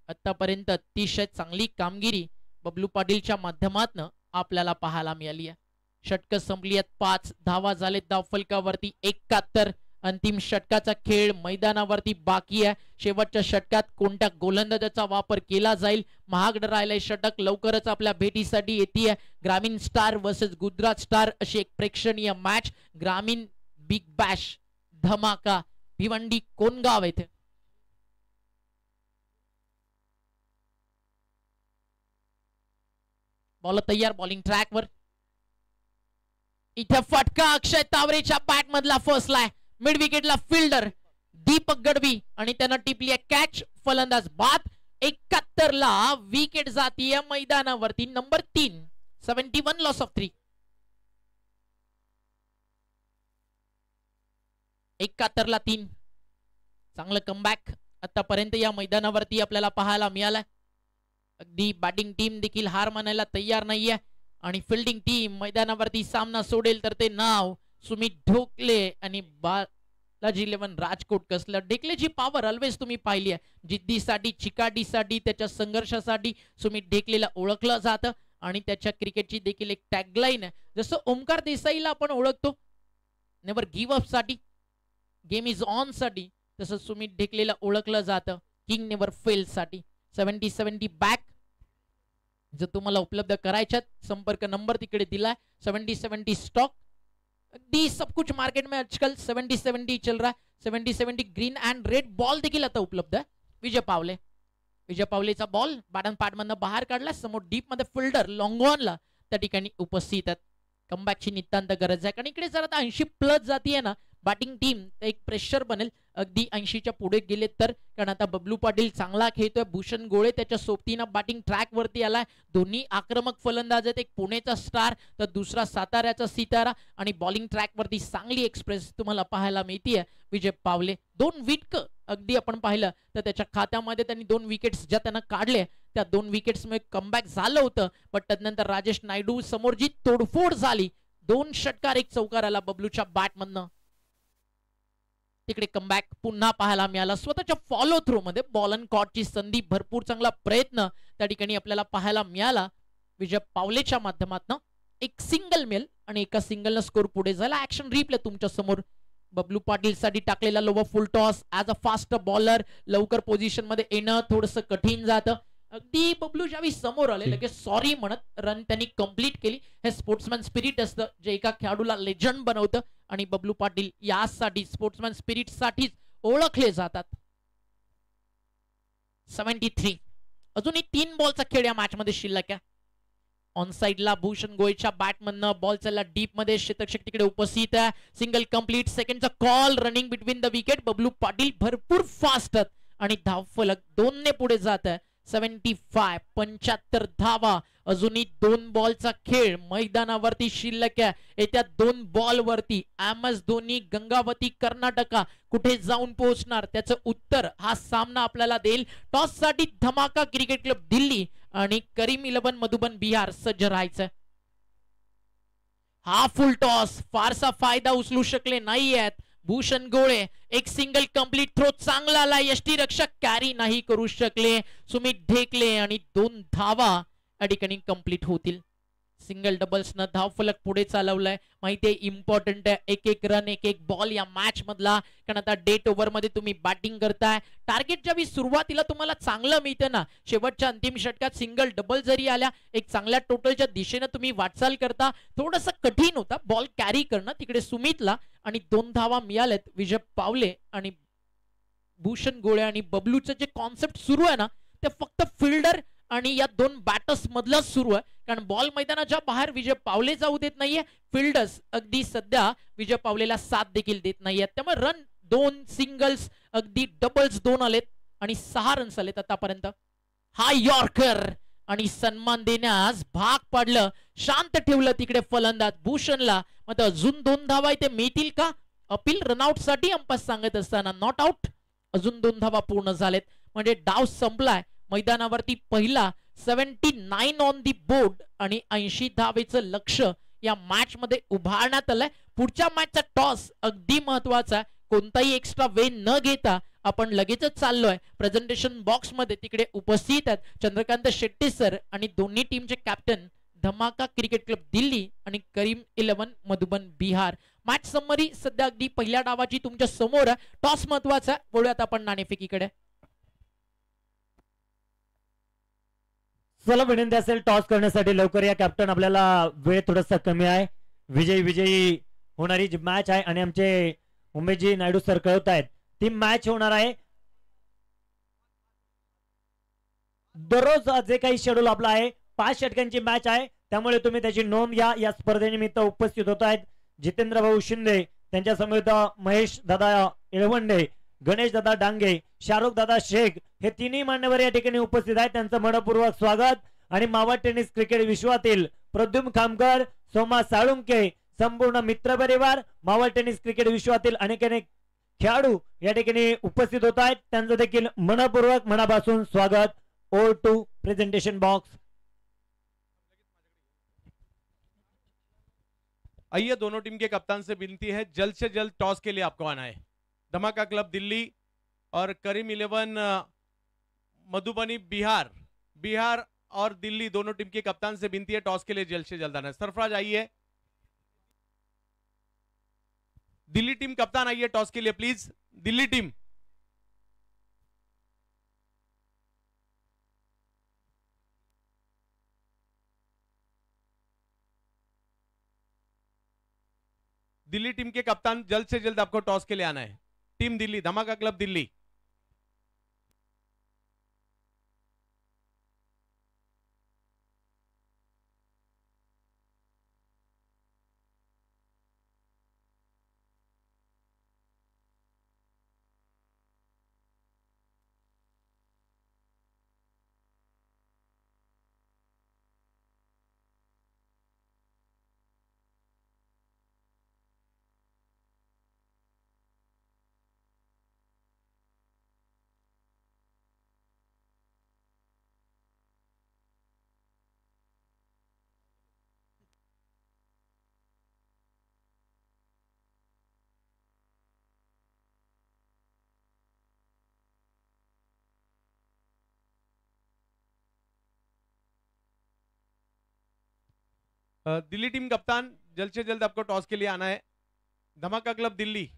आतापर्यंत अतिशय चांगली कामगिरी बबलू पाटीलच्या माध्यमातून आपल्याला पाहायला मिळाली आहे. षटक संपली आहेत. 5 धावा झालेत धाव फलकावरती. 71. अंतिम षटकाचा खेळ मैदानावरती बाकी आहे. शेवटच्या षटकात कोणत्या गोलंदाजाचा वापर केला जाईल महाग राहिलाय षटक लवकरच आपल्या भेटीसाठी येते. ग्रामीण स्टार वर्सेस गुजरात स्टार अशी एक प्रेक्षणीय मॅच. ग्रामीण बिग बॅश धमाका भिवंडी कोणगाव येथे. बॉल तयार. बॉलिंग ट्रॅकवर इथे फटका अक्षय तावरेच्या बॅट मधला फसलाय. मिड विकेटला फिल्डर दीपक गडवी आणि त्यानं टिपली आहे कॅच. फलंदाज बाद. 71 ला विकेट जातीय मैदानावरती नंबर 3. 71 loss of 3. 71 ला 3. चांगलं कमबॅक आतापर्यंत या मैदानावरती आपल्याला पाहायला मिळालाय. अगदी बॅटिंग टीम देखील हार मानायला तयार नाहीये आणि फिल्डिंग टीम मैदानावरती सामना सोडेल तर ते नाव सुमित ढोकले आणि 11 राजकोट कसलं ढेकलेची पॉवर ऑलवेज तुम्ही पाहिली आहे. जिद्दीसाठी, चिकाटीसाठी, त्याच्या संघर्षासाठी सुमित ढेकलेला ओळखलं जातं आणि त्याच्या क्रिकेटची देखील एक टॅगलाईन आहे. जसं ओमकार देसाईला आपण ओळखतो नेव्हर गिव्ह अप साठी, गेम इज ऑन साठी, तसं सुमित ढेकलेला ओळखलं जातं किंग नेव्हर फेल साठी. 70-70 बॅक जर तुम्हाला उपलब्ध करायच्यात संपर्क नंबर तिकडे दिलाय. 70-70 स्टॉक दी सब कुछ मार्केट में आजकल 70-70 चल रहा है. 70-70 ग्रीन अँड रेड बॉल देखील आता उपलब्ध आहे. विजय पावलेचा बॉल बॅटन पार्टमधनं बाहेर काढला. समोर डीप मध्ये फिल्डर लॉंगॉनला त्या ठिकाणी उपस्थित आहेत. कमबॅकची नितांत गरज आहे कारण इकडे जर आता 80+ जातीये ना बॅटिंग टीम, एक प्रेशर बनेल अगदी 80च्या पुढे गेले तर. कारण आता बबलू पाटील चांगला खेळतोय, भूषण गोळे त्याच्या सोबतीनं बॅटिंग ट्रॅक वरती आलाय. दोन्ही आक्रमक फलंदाज आहेत, एक पुणेचा स्टार तर दुसरा साताऱ्याचा सितारा. आणि बॉलिंग ट्रॅक वरती चांगली एक्सप्रेस तुम्हाला पाहायला मिळतीये. विजय पावले 2 विकेट अगदी आपण पाहिलं तर त्याच्या खात्यामध्ये त्यांनी 2 विकेट्स ज्या त्यांना काढले त्या 2 विकेट्समुळे कमबॅक झालं होतं. पण त्यानंतर राजेश नायडू समोर जी तोडफोड झाली, 2 षटकार 1 चौकार आला बबलूच्या बॅटमधनं. तिकडे कमबॅक पुन्हा पाहायला मिळाला. स्वतःच्या फॉलो थ्रू मध्ये बॉल अँड कॉटची संधी, भरपूर चांगला प्रयत्न त्या ठिकाणी आपल्याला पाहायला मिळाला. विजय पावलेच्या माध्यमातून एक सिंगल मिळेल आणि एका सिंगलनं स्कोर पुढे झाला. ऍक्शन रिप्ले तुमच्या समोर. बबलू पाटील साठी टाकलेला lower full toss. As a fast bowler लवकर पोझिशन मध्ये येणं थोडंसं कठीण जातं. अगदी बबलू ज्यावेळी समोर आले लगेच सॉरी म्हणत रन त्यांनी कंप्लीट केली. हे स्पोर्ट्समॅन स्पिरिट असतं जे एका खेळाडूला लेजंड बनवतं आणि बबलू पाटील यासाठी स्पोर्ट्समॅन स्पिरिट साठीच ओळखले जातात. 73 अजूनही 3 बॉलचा खेळ या मॅच मध्ये शिल्लक आहे. ऑन साइडला भूषण गोयच्या बॅटमधनं बॉल चालला डीप मध्ये. शतक्षक तिकडे उपस्थित आहे. सिंगल कंप्लीट, सेकंडचा call, running between the wicket. Bablu Patil भरपूर फास्ट आणि धाव फलक 2 ने पुढे जात आहे. 75 धावा. अजूनही 2 बॉलचा खेळ मैदानावरती शिल्लक आहे. येत्या 2 बॉल वरती MS धोनी, गंगावती, कर्नाटका कुठे जाऊन पोहोचणार त्याचं उत्तर हा सामना आपल्याला देईल. टॉस साठी धमाका क्रिकेट क्लब दिल्ली आणि करीम 11 मधुबन बिहार सज्ज राहायचं. हा फुल टॉस फारसा फायदा उचलू शकले नाहीयेत. भूषण गोळे एक सिंगल कंप्लीट थ्रो चांगला आला. यष्टीरक्षक कॅरी नाही करू शकले. सुमित ढेकले आणि 2 धावा या ठिकाणी कंप्लीट होतील. सिंगल डबल्स न धाव फलक पुढे चालवलाय. माहितीये इम्पॉर्टंट आहे. 1-1 रन 1-1 बॉल या मॅच मधला. कारण आता डेट ओव्हर मध्ये तुम्ही बॅटिंग करताय. टार्गेट ज्यावेळी सुरुवातीला तुम्हाला चांगलं मिळतं ना, शेवटच्या अंतिम षटकात सिंगल डबल जरी आल्या एक चांगल्या टोटलच्या दिशेने तुम्ही वाटचाल करता. थोडंसं कठीण होता बॉल कॅरी करणं. तिकडे सुमितला आणि 2 धावा मिळाल्यात. विजय पावले आणि भूषण गोळे आणि बबलूचं जे कॉन्सेप्ट सुरू आहे ना ते फक्त फिल्डर आणि या 2 बॅटर्स मधलं सुरू आहे. कारण बॉल मैदानाच्या बाहेर विजय पावले जाऊ देत नाहीये. फिल्डर्स अगदी सध्या विजय पावलेला साथ देखील देत नाहीये. त्यामुळे रन 2 सिंगल्स अगदी डबल्स 2 आलेत आणि 6 रन्स आलेत आतापर्यंत. हा यॉर्कर आणि सन्मान देण्यास भाग पाडलं. शांत ठेवलं तिकडे फलंदाज भूषणला. मग अजून 2 धावा इथे मिळतील का? अपील रनआउट साठी अंपायर सांगत असताना नॉट आउट. अजून 2 धावा पूर्ण झालेत म्हणजे डाव संपलाय. मैदानावरती पहिला 79 ऑन दी बोर्ड आणि 80 धावेचं लक्ष या मॅच मध्ये उभारण्यात आलंय. पुढच्या मॅचचा टॉस अगदी महत्वाचा. कोणताही एक्स्ट्रा वेळ न घेता आपण लगेचच चाललोय प्रेझेंटेशन बॉक्स मध्ये. तिकडे उपस्थित आहेत चंद्रकांत शेट्टी सर आणि दोन्ही टीमचे कॅप्टन धमाका क्रिकेट क्लब दिल्ली आणि करीम 11 मधुबन बिहार. मॅच समरी सध्या अगदी पहिल्या डावाची तुमच्या समोर आहे. टॉस महत्वाचा. बोलूयात आपण नाणेफेकीकडे. चला विनंती असेल टॉस करण्यासाठी लवकर या. कॅप्टन आपल्याला वेळ थोडासा कमी आहे. विजयी होणारी जी मॅच आहे आणि आमचे उमेशजी नायडू सर कळवत आहेत ती मॅच होणार आहे. दररोज जे काही शेड्यूल आपला आहे 5 षटकांची मॅच आहे. त्यामुळे तुम्ही त्याची नोंद घ्या. या स्पर्धेनिमित्त उपस्थित होत आहेत जितेंद्र भाऊ शिंदे, त्यांच्या समवेत महेश दादा येळवंडे, गणेश दादा डांगे, शाहरुख दादा शेख हे तिन्ही मान्यवर या ठिकाणी उपस्थित आहेत. त्यांचं मनपूर्वक स्वागत. आणि मावळ टेनिस क्रिकेट विश्वातील प्रद्युम्न खामकर, सोमा साळुंके, संपूर्ण मित्र परिवार, मावळ टेनिस क्रिकेट विश्वातील अनेक खेळाडू या ठिकाणी उपस्थित होत आहेत. त्यांचं देखील मनपूर्वक मनापासून स्वागत. Over to presentation box. आइए दोनों टीम के कप्तान से विनती है जल्द से जल्द टॉस के लिए आपको आना है. धमाका क्लब दिल्ली और करीम 11 मधुबनी बिहार। बिहार और दिल्ली दोनों टीम के कप्तान से विनती है टॉस के लिए जल्द से जल्द आना है। सरफराज आइए, दिल्ली टीम कप्तान आइए टॉस के लिए please. Delhi team Delhi team के कप्तान जल्द से जल्द आपको टॉस के लिए आना है। टीम दिल्ली, धमाका क्लब दिल्ली। दिल्ली टीम कप्तान जल्द से जल्द आपको टॉस के लिए आना है। धमाका क्लब दिल्ली।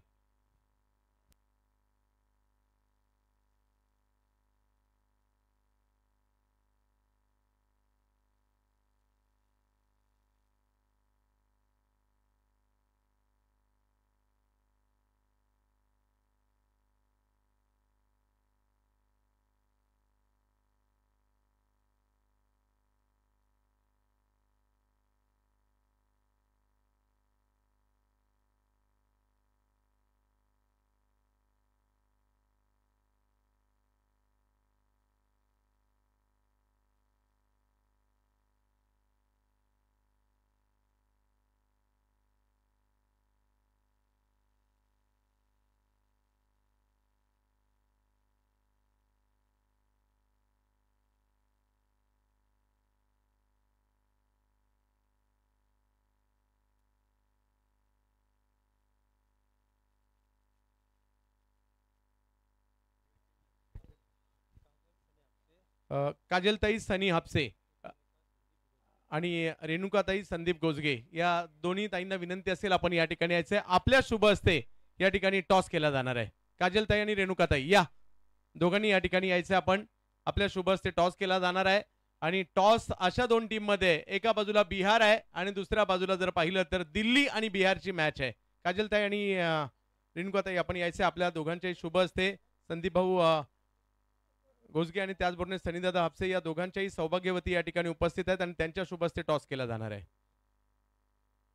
काजलताई सनी हापसे आणि रेणुकाताई संदीप गोजगे या दोन्ही ताईंना विनंती असेल आपण या ठिकाणी यायचे। आपल्या शुभ हस्ते या ठिकाणी टॉस केला जाणार आहे। काजलताई आणि रेणुकाताई या दोघांनी या ठिकाणी यायचे। आपण आपल्या शुभ हस्ते टॉस केला जाणार आहे आणि टॉस अशा दोन टीम मध्ये एका बाजूला बिहार आहे आणि दुसऱ्या बाजूला जर पाहिलं तर दिल्ली आणि बिहारची मॅच आहे। काजलताई आणि रेणुकाताई आपण यायचे आपल्या दोघांचे शुभ हस्ते। संदीप भाऊ गोजगे आणि त्याचबरोबर सनीदादा हापसे या दोघांच्याही सौभाग्यवती या ठिकाणी उपस्थित आहेत आणि त्यांच्या शुभ हस्ते टॉस केला जाणार आहे।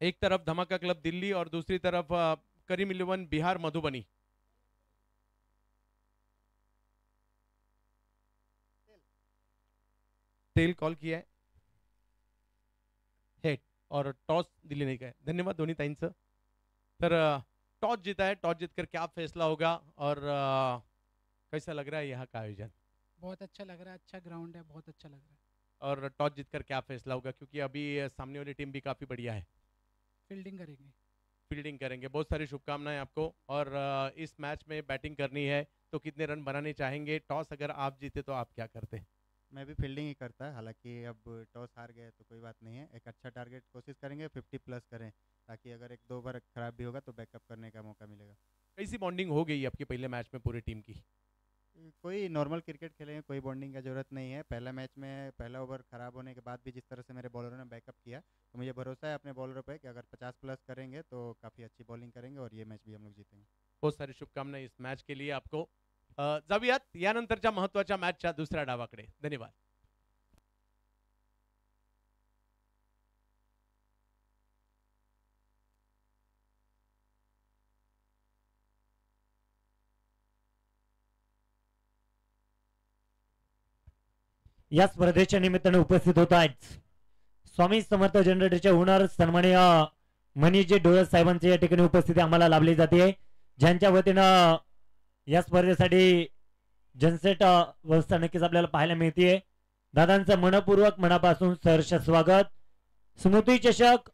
एक तरफ धमाका क्लब दिल्ली और दूसरी तरफ करीम 11 बिहार मधुबनी। तेल कॉल किया है हेड और टॉस दिल्ली नहीं का है। धन्यवाद दोनों ताईंचं। तर टॉस जीता है, टॉस जीतकर क्या फैसला होगा और कैसा लग रहा है यहाँ का आयोजन? बहुत अच्छा लग रहा है, अच्छा ग्राउंड है, बहुत अच्छा लग रहा है। और टॉस जीतकर क्या फैसला होगा, क्योंकि अभी सामने वाली टीम भी काफी बढ़िया है? फील्डिंग करेंगे। फील्डिंग करेंगे। बहुत सारी शुभकामनाएं आपको। और इस मैच में बैटिंग करनी है तो कितने रन बनाने चाहेंगे? टॉस अगर आप जीते तो आप क्या करते? मैं भी फील्डिंग ही करता है, हालांकि अब टॉस हार गए तो कोई बात नहीं है। एक अच्छा टारगेट कोशिश करेंगे, 50 प्लस करें, ताकि अगर एक दो बार खराब भी होगा तो बैकअप करने का मौका मिलेगा। कैसी बॉन्डिंग हो गई आपके पहले मैच में पूरी टीम की? कोई नॉर्मल क्रिकेट खेलेंगे, कोई बॉन्डिंग का जरूरत नहीं है। पहला मैच में पहला ओवर खराब होने के बाद भी जिस तरह से मेरे बॉलरों ने बैकअप किया, तो मुझे भरोसा है अपने बॉलरों पे कि अगर 50 प्लस करेंगे तो काफ़ी अच्छी बॉलिंग करेंगे और ये मैच भी हम लोग जीतेंगे। बहुत सारी शुभकामनाएं इस मैच के लिए आपको। जाऊयात यानंतरच्या महत्त्वाच्या मॅचच्या दुसऱ्या डावाकडे। धन्यवाद। या स्पर्धेच्या निमित्ताने उपस्थित होत आहेत स्वामी समर्थ जनरेटरचे ओनर सन्माननीय मनीषजी डोळस साहेबांची या ठिकाणी उपस्थिती आम्हाला लाभली जाते, ज्यांच्या वतीनं या स्पर्धेसाठी जनसेट व्यवस्था नक्कीच आपल्याला पाहायला मिळते। दादांचं मनपूर्वक मनापासून सहर्ष स्वागत। स्मृती चषक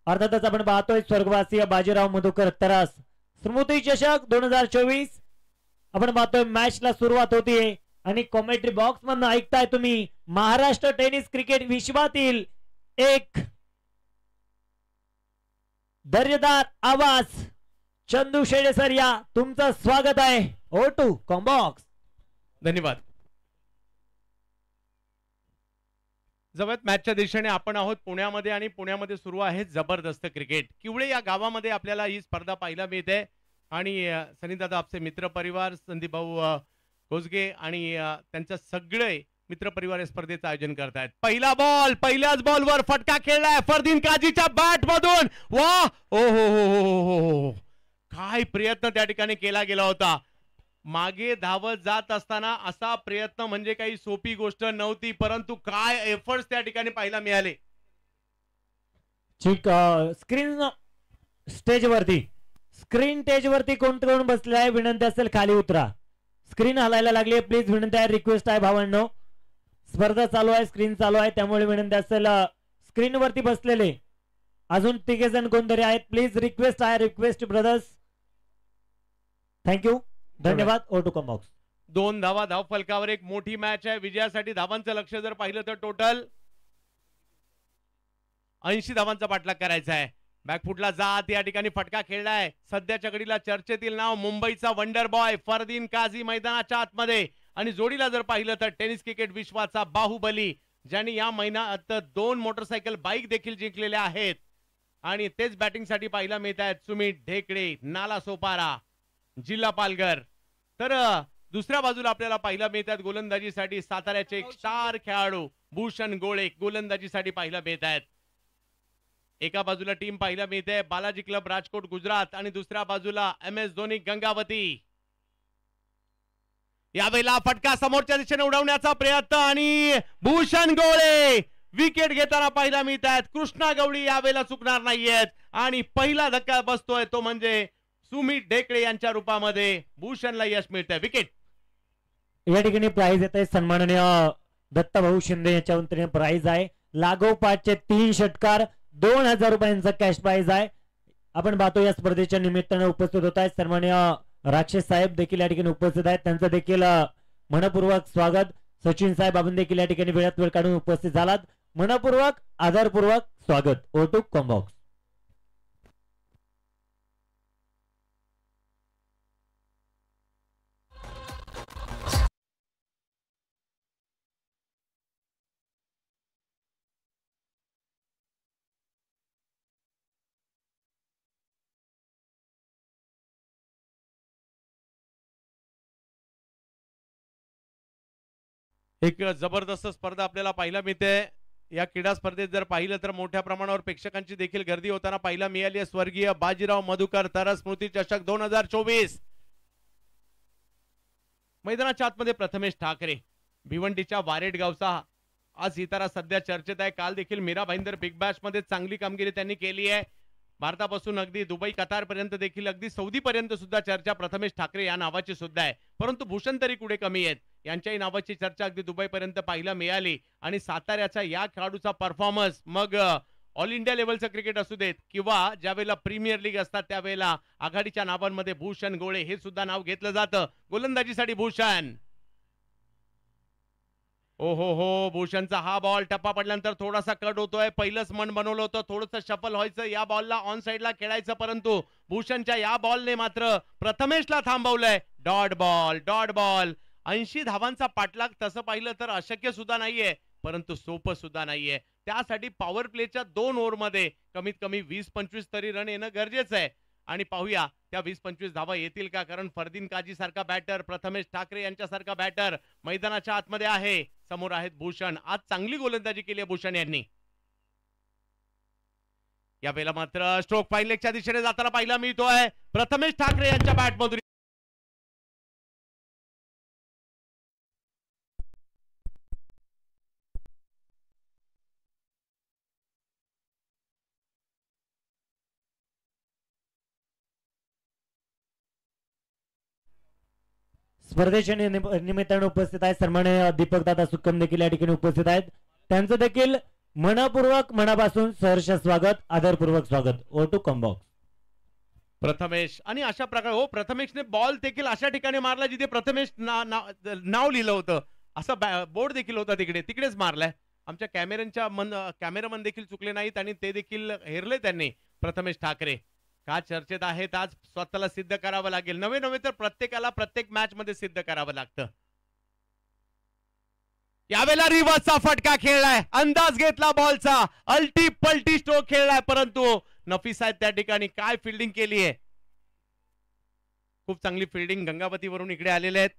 अर्थातच आपण पाहतोय स्वर्गवासी बाजीराव मधुकर तरास स्मृती चषक 2024 आपण पाहतोय मॅचला सुरुवात होतीये आणि कॉमेंट्री बॉक्स मधून ऐकताय तुम्ही महाराष्ट्र टेनिस क्रिकेट विश्वातील एक दर्जेदार आवाज चंदू शेडे सर या तुमचं स्वागत आहे O2 कॉम्बॉक्स. धन्यवाद. जवळ मॅचच्या दिशेने आपण आहोत पुण्यामध्ये आणि पुण्यामध्ये सुरू आहे जबरदस्त क्रिकेट. किवळे या गावामध्ये आपल्याला ही स्पर्धा पाहायला मिळते आणि सनीदादा आपले मित्र परिवार संदीप भाऊ कोसगे आणि त्यांचा सगळे मित्र परिवार या स्पर्धेचं आयोजन करतायत. पहिला बॉल पहिल्याच बॉलवर फटका खेळलाय फरदीन काजीच्या बॅट मधून. वा ओ हो काय प्रयत्न त्या ठिकाणी केला गेला होता. मागे धावत जात असताना असा प्रयत्न म्हणजे काही सोपी गोष्ट नव्हती, परंतु काय एफर्ट्स त्या ठिकाणी पाहायला मिळाले. स्क्रीन स्टेज वरती कोण बसले आहे विनंती असेल खाली उतरा. स्क्रीन हलायला लागली आहे प्लीज विनंती आहे रिक्वेस्ट आहे भावांनो. स्पर्धा चालू आहे स्क्रीन चालू आहे त्यामुळे विनंती असेल स्क्रीन वरती बसलेले अजून तिघे जण कोणतरी आहेत प्लीज रिक्वेस्ट आहे रिक्वेस्ट ब्रदर्स. थँक्यू धन्यवाद. O2 combox. 2 धावा धाव फलकावर एक मोठी मॅच आहे. विजयासाठी धावांचं लक्ष जर पाहिलं तर टोटल 80 धावांचा पाठलाग करायचा आहे. बॅकफुटला जात या ठिकाणी फटका खेळलाय. सध्याच्या घडीला चर्चेतील नाव मुंबईचा वंडर बॉय फरदीन काझी मैदानाच्या आतमध्ये आणि जोडीला जर पाहिलं तर टेनिस क्रिकेट विश्वाचा बाहुबली ज्यांनी या महिन्यात 2 मोटरसायकल बाईक देखील जिंकलेल्या आहेत आणि तेच बॅटिंग साठी पाहायला मिळत आहेत. सुमित ढेकळे नाला सोपारा जिल्हा पालघर. तर दुसऱ्या बाजूला आपल्याला पाहायला मिळतात गोलंदाजीसाठी साताऱ्याचे एक स्टार खेळाडू भूषण गोळे गोलंदाजीसाठी पाहायला मिळत आहेत. एका बाजूला टीम पाहायला मिळते बालाजी क्लब राजकोट गुजरात आणि दुसऱ्या बाजूला MS धोनी गंगावती. यावेळेला फटका समोरच्या दिशेने उडवण्याचा प्रयत्न आणि भूषण गोळे विकेट घेताना पाहायला मिळत आहेत. कृष्णा गवळी यावेळेला चुकणार नाहीयेत आणि पहिला धक्का बसतोय तो म्हणजे सुमित ढेकळे यांच्या रूपामध्ये भूषणला यश मिळतंय. विकेट. या ठिकाणी प्राइज येत आहे सन्माननीय दत्ताभाऊ शिंदे यांच्या वतीने प्राइज आहे. लागोपाठचे 3 षटकार 2000 रुपयांचा कॅश प्राइज आहे. आपण पाहतो या स्पर्धेच्या निमित्ताने उपस्थित होत आहेत सन्माननीय राक्षस साहेब देखील या ठिकाणी उपस्थित आहेत. त्यांचं देखील मनपूर्वक स्वागत. सचिन साहेब आपण देखील या ठिकाणी वेळात वेळ काढून उपस्थित झालात. मनपूर्वक आदरपूर्वक स्वागत. O2 combox. एक जबरदस्त स्पर्धा आपल्याला पाहायला मिळते. या क्रीडा स्पर्धेत जर पाहिलं तर मोठ्या प्रमाणावर प्रेक्षकांची देखील गर्दी होताना पाहायला मिळाली आहे. स्वर्गीय बाजीराव मधुकर तरस स्मृती चषक 2024. मैदानाच्या आतमध्ये प्रथमेश ठाकरे भिवंडीच्या वारेड गावचा आज इतारा सध्या चर्चेत आहे. काल देखील मीरा भाईंदर बिग बॅश मध्ये चांगली कामगिरी त्यांनी केली आहे. भारतापासून अगदी दुबई कतार पर्यंत देखील अगदी सौदी पर्यंत सुद्धा चर्चा प्रथमेश ठाकरे या नावाची सुद्धा आहे. परंतु भूषण तरी कुठे कमी आहेत. यांच्याही नावाची चर्चा अगदी दुबई पर्यंत पाहायला मिळाली आणि साताऱ्याचा या खेळाडूचा परफॉर्मन्स मग ऑल इंडिया लेवलचं क्रिकेट असू देत किंवा ज्यावेळेला प्रीमियर लीग असतात त्यावेळेला आघाडीच्या नावांमध्ये भूषण गोळे हे सुद्धा नाव घेतलं जातं. गोलंदाजीसाठी भूषण. हो भूषणचा हा बॉल टप्पा पडल्यानंतर थोडासा कट होतोय. पहिलंच मन बनवलं होतं थोडंसं शफल व्हायचं या बॉलला ऑन साइडला खेळायचं परंतु भूषणच्या या बॉलने मात्र प्रथमेशला थांबवलंय. डॉट बॉल 80 धावांचा पाठलाग तसं पाहिलं तर अशक्य सुद्धा नाहीये परंतु सोपं सुद्धा नाहीये. त्यासाठी पॉवर प्लेच्या 2 ओव्हरमध्ये कमीत कमी 20-25 तरी रन येणं गरजेचं आहे आणि पाहूया त्या 20-25 धावा येतील का. कारण फरदीन काजी सारखा बॅटर प्रथमेश ठाकरे यांच्यासारखा बॅटर मैदानाच्या आतमध्ये आहे. समोर आहेत भूषण. आज चांगली गोलंदाजी केली आहे भूषण यांनी. यावेळेला मात्र स्ट्रोक फाईन लेगच्या दिशेने जाताना पाहायला मिळतोय प्रथमेश ठाकरे यांच्या बॅटमधून. स्पर्धेच्या निमित्ताने उपस्थित आहेत सन्माननीय दीपक दादा सुक्कम देखील या ठिकाणी उपस्थित आहेत. त्यांचं देखील मनपूर्वक मनापासून सहर्ष स्वागत आदरपूर्वक स्वागत. O2 combox. प्रथमेश आणि अशा प्रकारे हो प्रथमेशने बॉल देखील अशा ठिकाणी मारला जिथे प्रथमेश नाव लिहिलं होतं, असं बोर्ड देखील होता तिकडेच मारलाय. आमच्या कॅमेरामन देखील चुकले नाहीत आणि ते देखील हेरले त्यांनी. प्रथमेश ठाकरे का चर्चेत आहेत आज, स्वतःला सिद्ध करावं लागेल. नवे तर प्रत्येकाला प्रत्येक मॅच मध्ये सिद्ध करावं लागतं. यावेळेला रिव्हर्सचा फटका खेळलाय, अंदाज घेतला बॉलचा, अल्टी पलटी स्ट्रोक खेळलाय, परंतु नफीस आहेत त्या ठिकाणी. काय फिल्डिंग केली आहे, खूप चांगली फिल्डिंग गंगावतीवरून इकडे आलेले आहेत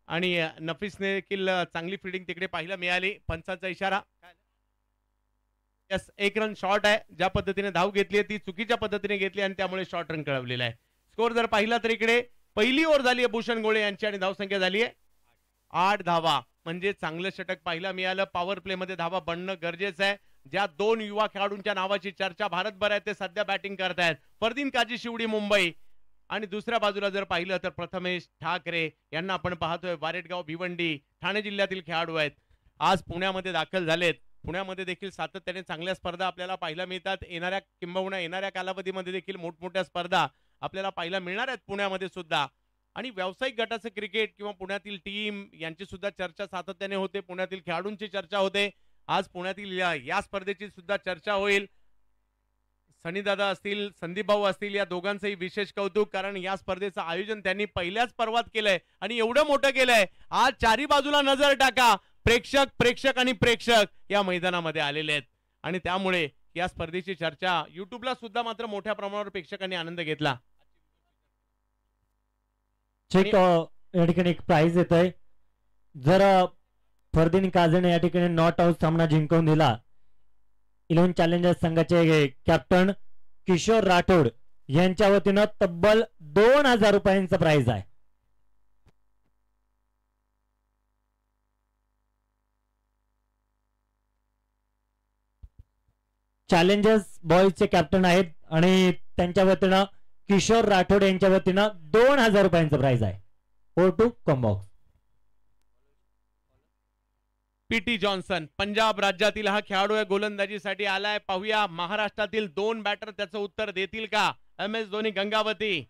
आणि नफीसने देखील चांगली फिल्डिंग तिकडे पाहायला मिळाली. पंचांचा इशारा. यस, 1 रन शॉर्ट आहे. ज्या पद्धतीने धाव घेतली ती चुकीच्या पद्धतीने घेतली आणि त्यामुळे शॉर्ट रन कळवलेला आहे. स्कोर जर पाहिला तर इकडे पहिली ओव्हर झाली आहे भूषण गोळे यांची आणि धावसंख्या झाली आहे 8 धावा. म्हणजे चांगलं षटक पाहायला मिळालं. पॉवर प्ले मध्ये धावा बनणं गरजेचं आहे. ज्या 2 युवा खेळाडूंच्या नावाची चर्चा भारतभर आहे ते सध्या बॅटिंग करतायत. फरदीन काजी शिवडी मुंबई आणि दुसऱ्या बाजूला जर पाहिलं तर प्रथमेश ठाकरे यांना आपण पाहतोय. वारेटगाव भिवंडी ठाणे जिल्ह्यातील खेळाडू आहेत. आज पुण्यामध्ये दाखल झालेत. पुण्यामध्ये देखील सातत्याने चांगल्या स्पर्धा आपल्याला पाहायला मिळतात. किंबहुना येणाऱ्या कालावधीमध्ये देखील मोठमोठ्या स्पर्धा आपल्याला पाहायला मिळणार आहेत पुण्यामध्ये सुद्धा. आणि व्यावसायिक गटाचं क्रिकेट किंवा पुण्यातील टीम यांची सुद्धा चर्चा सातत्याने होते. पुण्यातील खेळाडूंची चर्चा होते. आज पुण्यातील या स्पर्धेची सुद्धा चर्चा होईल. सनी दादा असतील, संदीप भाऊ असतील, या दोघांचंही विशेष कौतुक, कारण या स्पर्धेचं आयोजन त्यांनी पहिल्याच पर्वात केलंय आणि एवढं मोठं केलंय. आज चारी बाजूला नजर टाका, प्रेक्षक आणि प्रेक्षक या मैदानामध्ये आलेले आहेत आणि त्यामुळे या स्पर्धेची चर्चा युट्यूबला सुद्धा मात्र मोठ्या प्रमाणावर प्रेक्षकांनी आनंद घेतला. या ठिकाणी एक प्राइज येत आहे. जर फरदीन काझीने या ठिकाणी नॉट आउट सामना जिंकून दिला, 11 चॅलेंजर्स संघाचे कॅप्टन किशोर राठोड यांच्या वतीनं तब्बल 2000 रुपयांचं प्राइज आहे. चॅलेंजर्स बॉयजचे कॅप्टन आहेत आणि त्यांच्या वतीनं किशोर राठोड यांच्या वतीनं 2000 रुपयांचं प्राइज आहे. For to combox. PT Johnson Punjab राज्यातील हा खेळाडू आहे, गोलंदाजीसाठी आलाय. पाहूया महाराष्ट्रातील 2 बॅटर त्याचं उत्तर देतील का. MS धोनी गंगावती,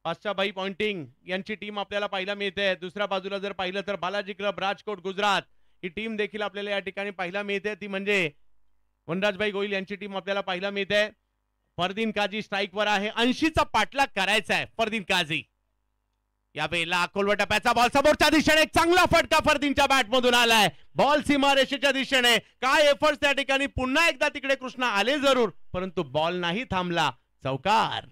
पाशाबाई पॉइंटिंग यांची टीम आपल्याला पाहायला मिळते. दुसऱ्या बाजूला जर पाहिलं तर बालाजी क्लब राजकोट गुजरात ही टीम देखील आपल्याला या ठिकाणी पाहायला मिळते. ती म्हणजे वनराजभाई गोयल यांची टीम आपल्याला पाहायला मिळते. फरदीन काझी स्ट्राईक वर आहे. 80चा पाठलाग करायचा आहे फरदीन काझी. यावेळेला अकोलवा टप्प्याचा बॉल समोरच्या दिशेने, एक चांगला फटका फरदीनच्या बॅट मधून आलाय. बॉल सीमारेषेच्या दिशेने. काय एफर्ट्स त्या ठिकाणी. पुन्हा एकदा तिकडे कृष्णा आले जरूर, परंतु बॉल नाही थांबला. चौकार.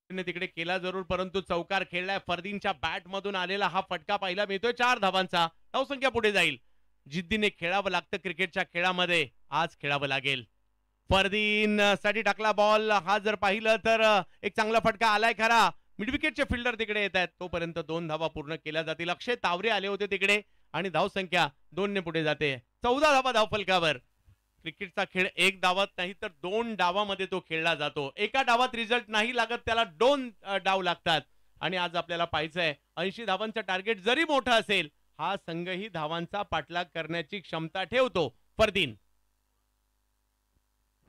तिकडे केला जरूर, परंतु चौकार खेळलाय. फरदीनच्या बॅट मधून आलेला हा फटका पाहायला मिळतोय. 4 धावांचा. धावसंख्या पुढे जाईल. जिद्दीने खेळावं लागतं क्रिकेटच्या खेळामध्ये. आज खेळावं लागेल. फरदीन साठी टाकला बॉल. हा जर पाहिलं तर एक चांगला फटका आलाय खरा. मिडविकेटचे फिल्डर तिकडे येत आहेत. तोपर्यंत 2 धावा पूर्ण केल्या जातील. अक्षय तावरे आले होते तिकडे आणि धावसंख्या 2 ने पुढे जाते. 14 धावा धावफलकावर. क्रिकेटचा खेळ 1 डावात नाही तर 2 डावामध्ये तो खेळला जातो. एका डावात रिझल्ट नाही लागत, त्याला 2 डाव लागतात. आणि आज आपल्याला पाहायचंय 80 धावांचं टार्गेट जरी मोठं असेल, हा संघही धावांचा पाठलाग करण्याची क्षमता ठेवतो. फरदीन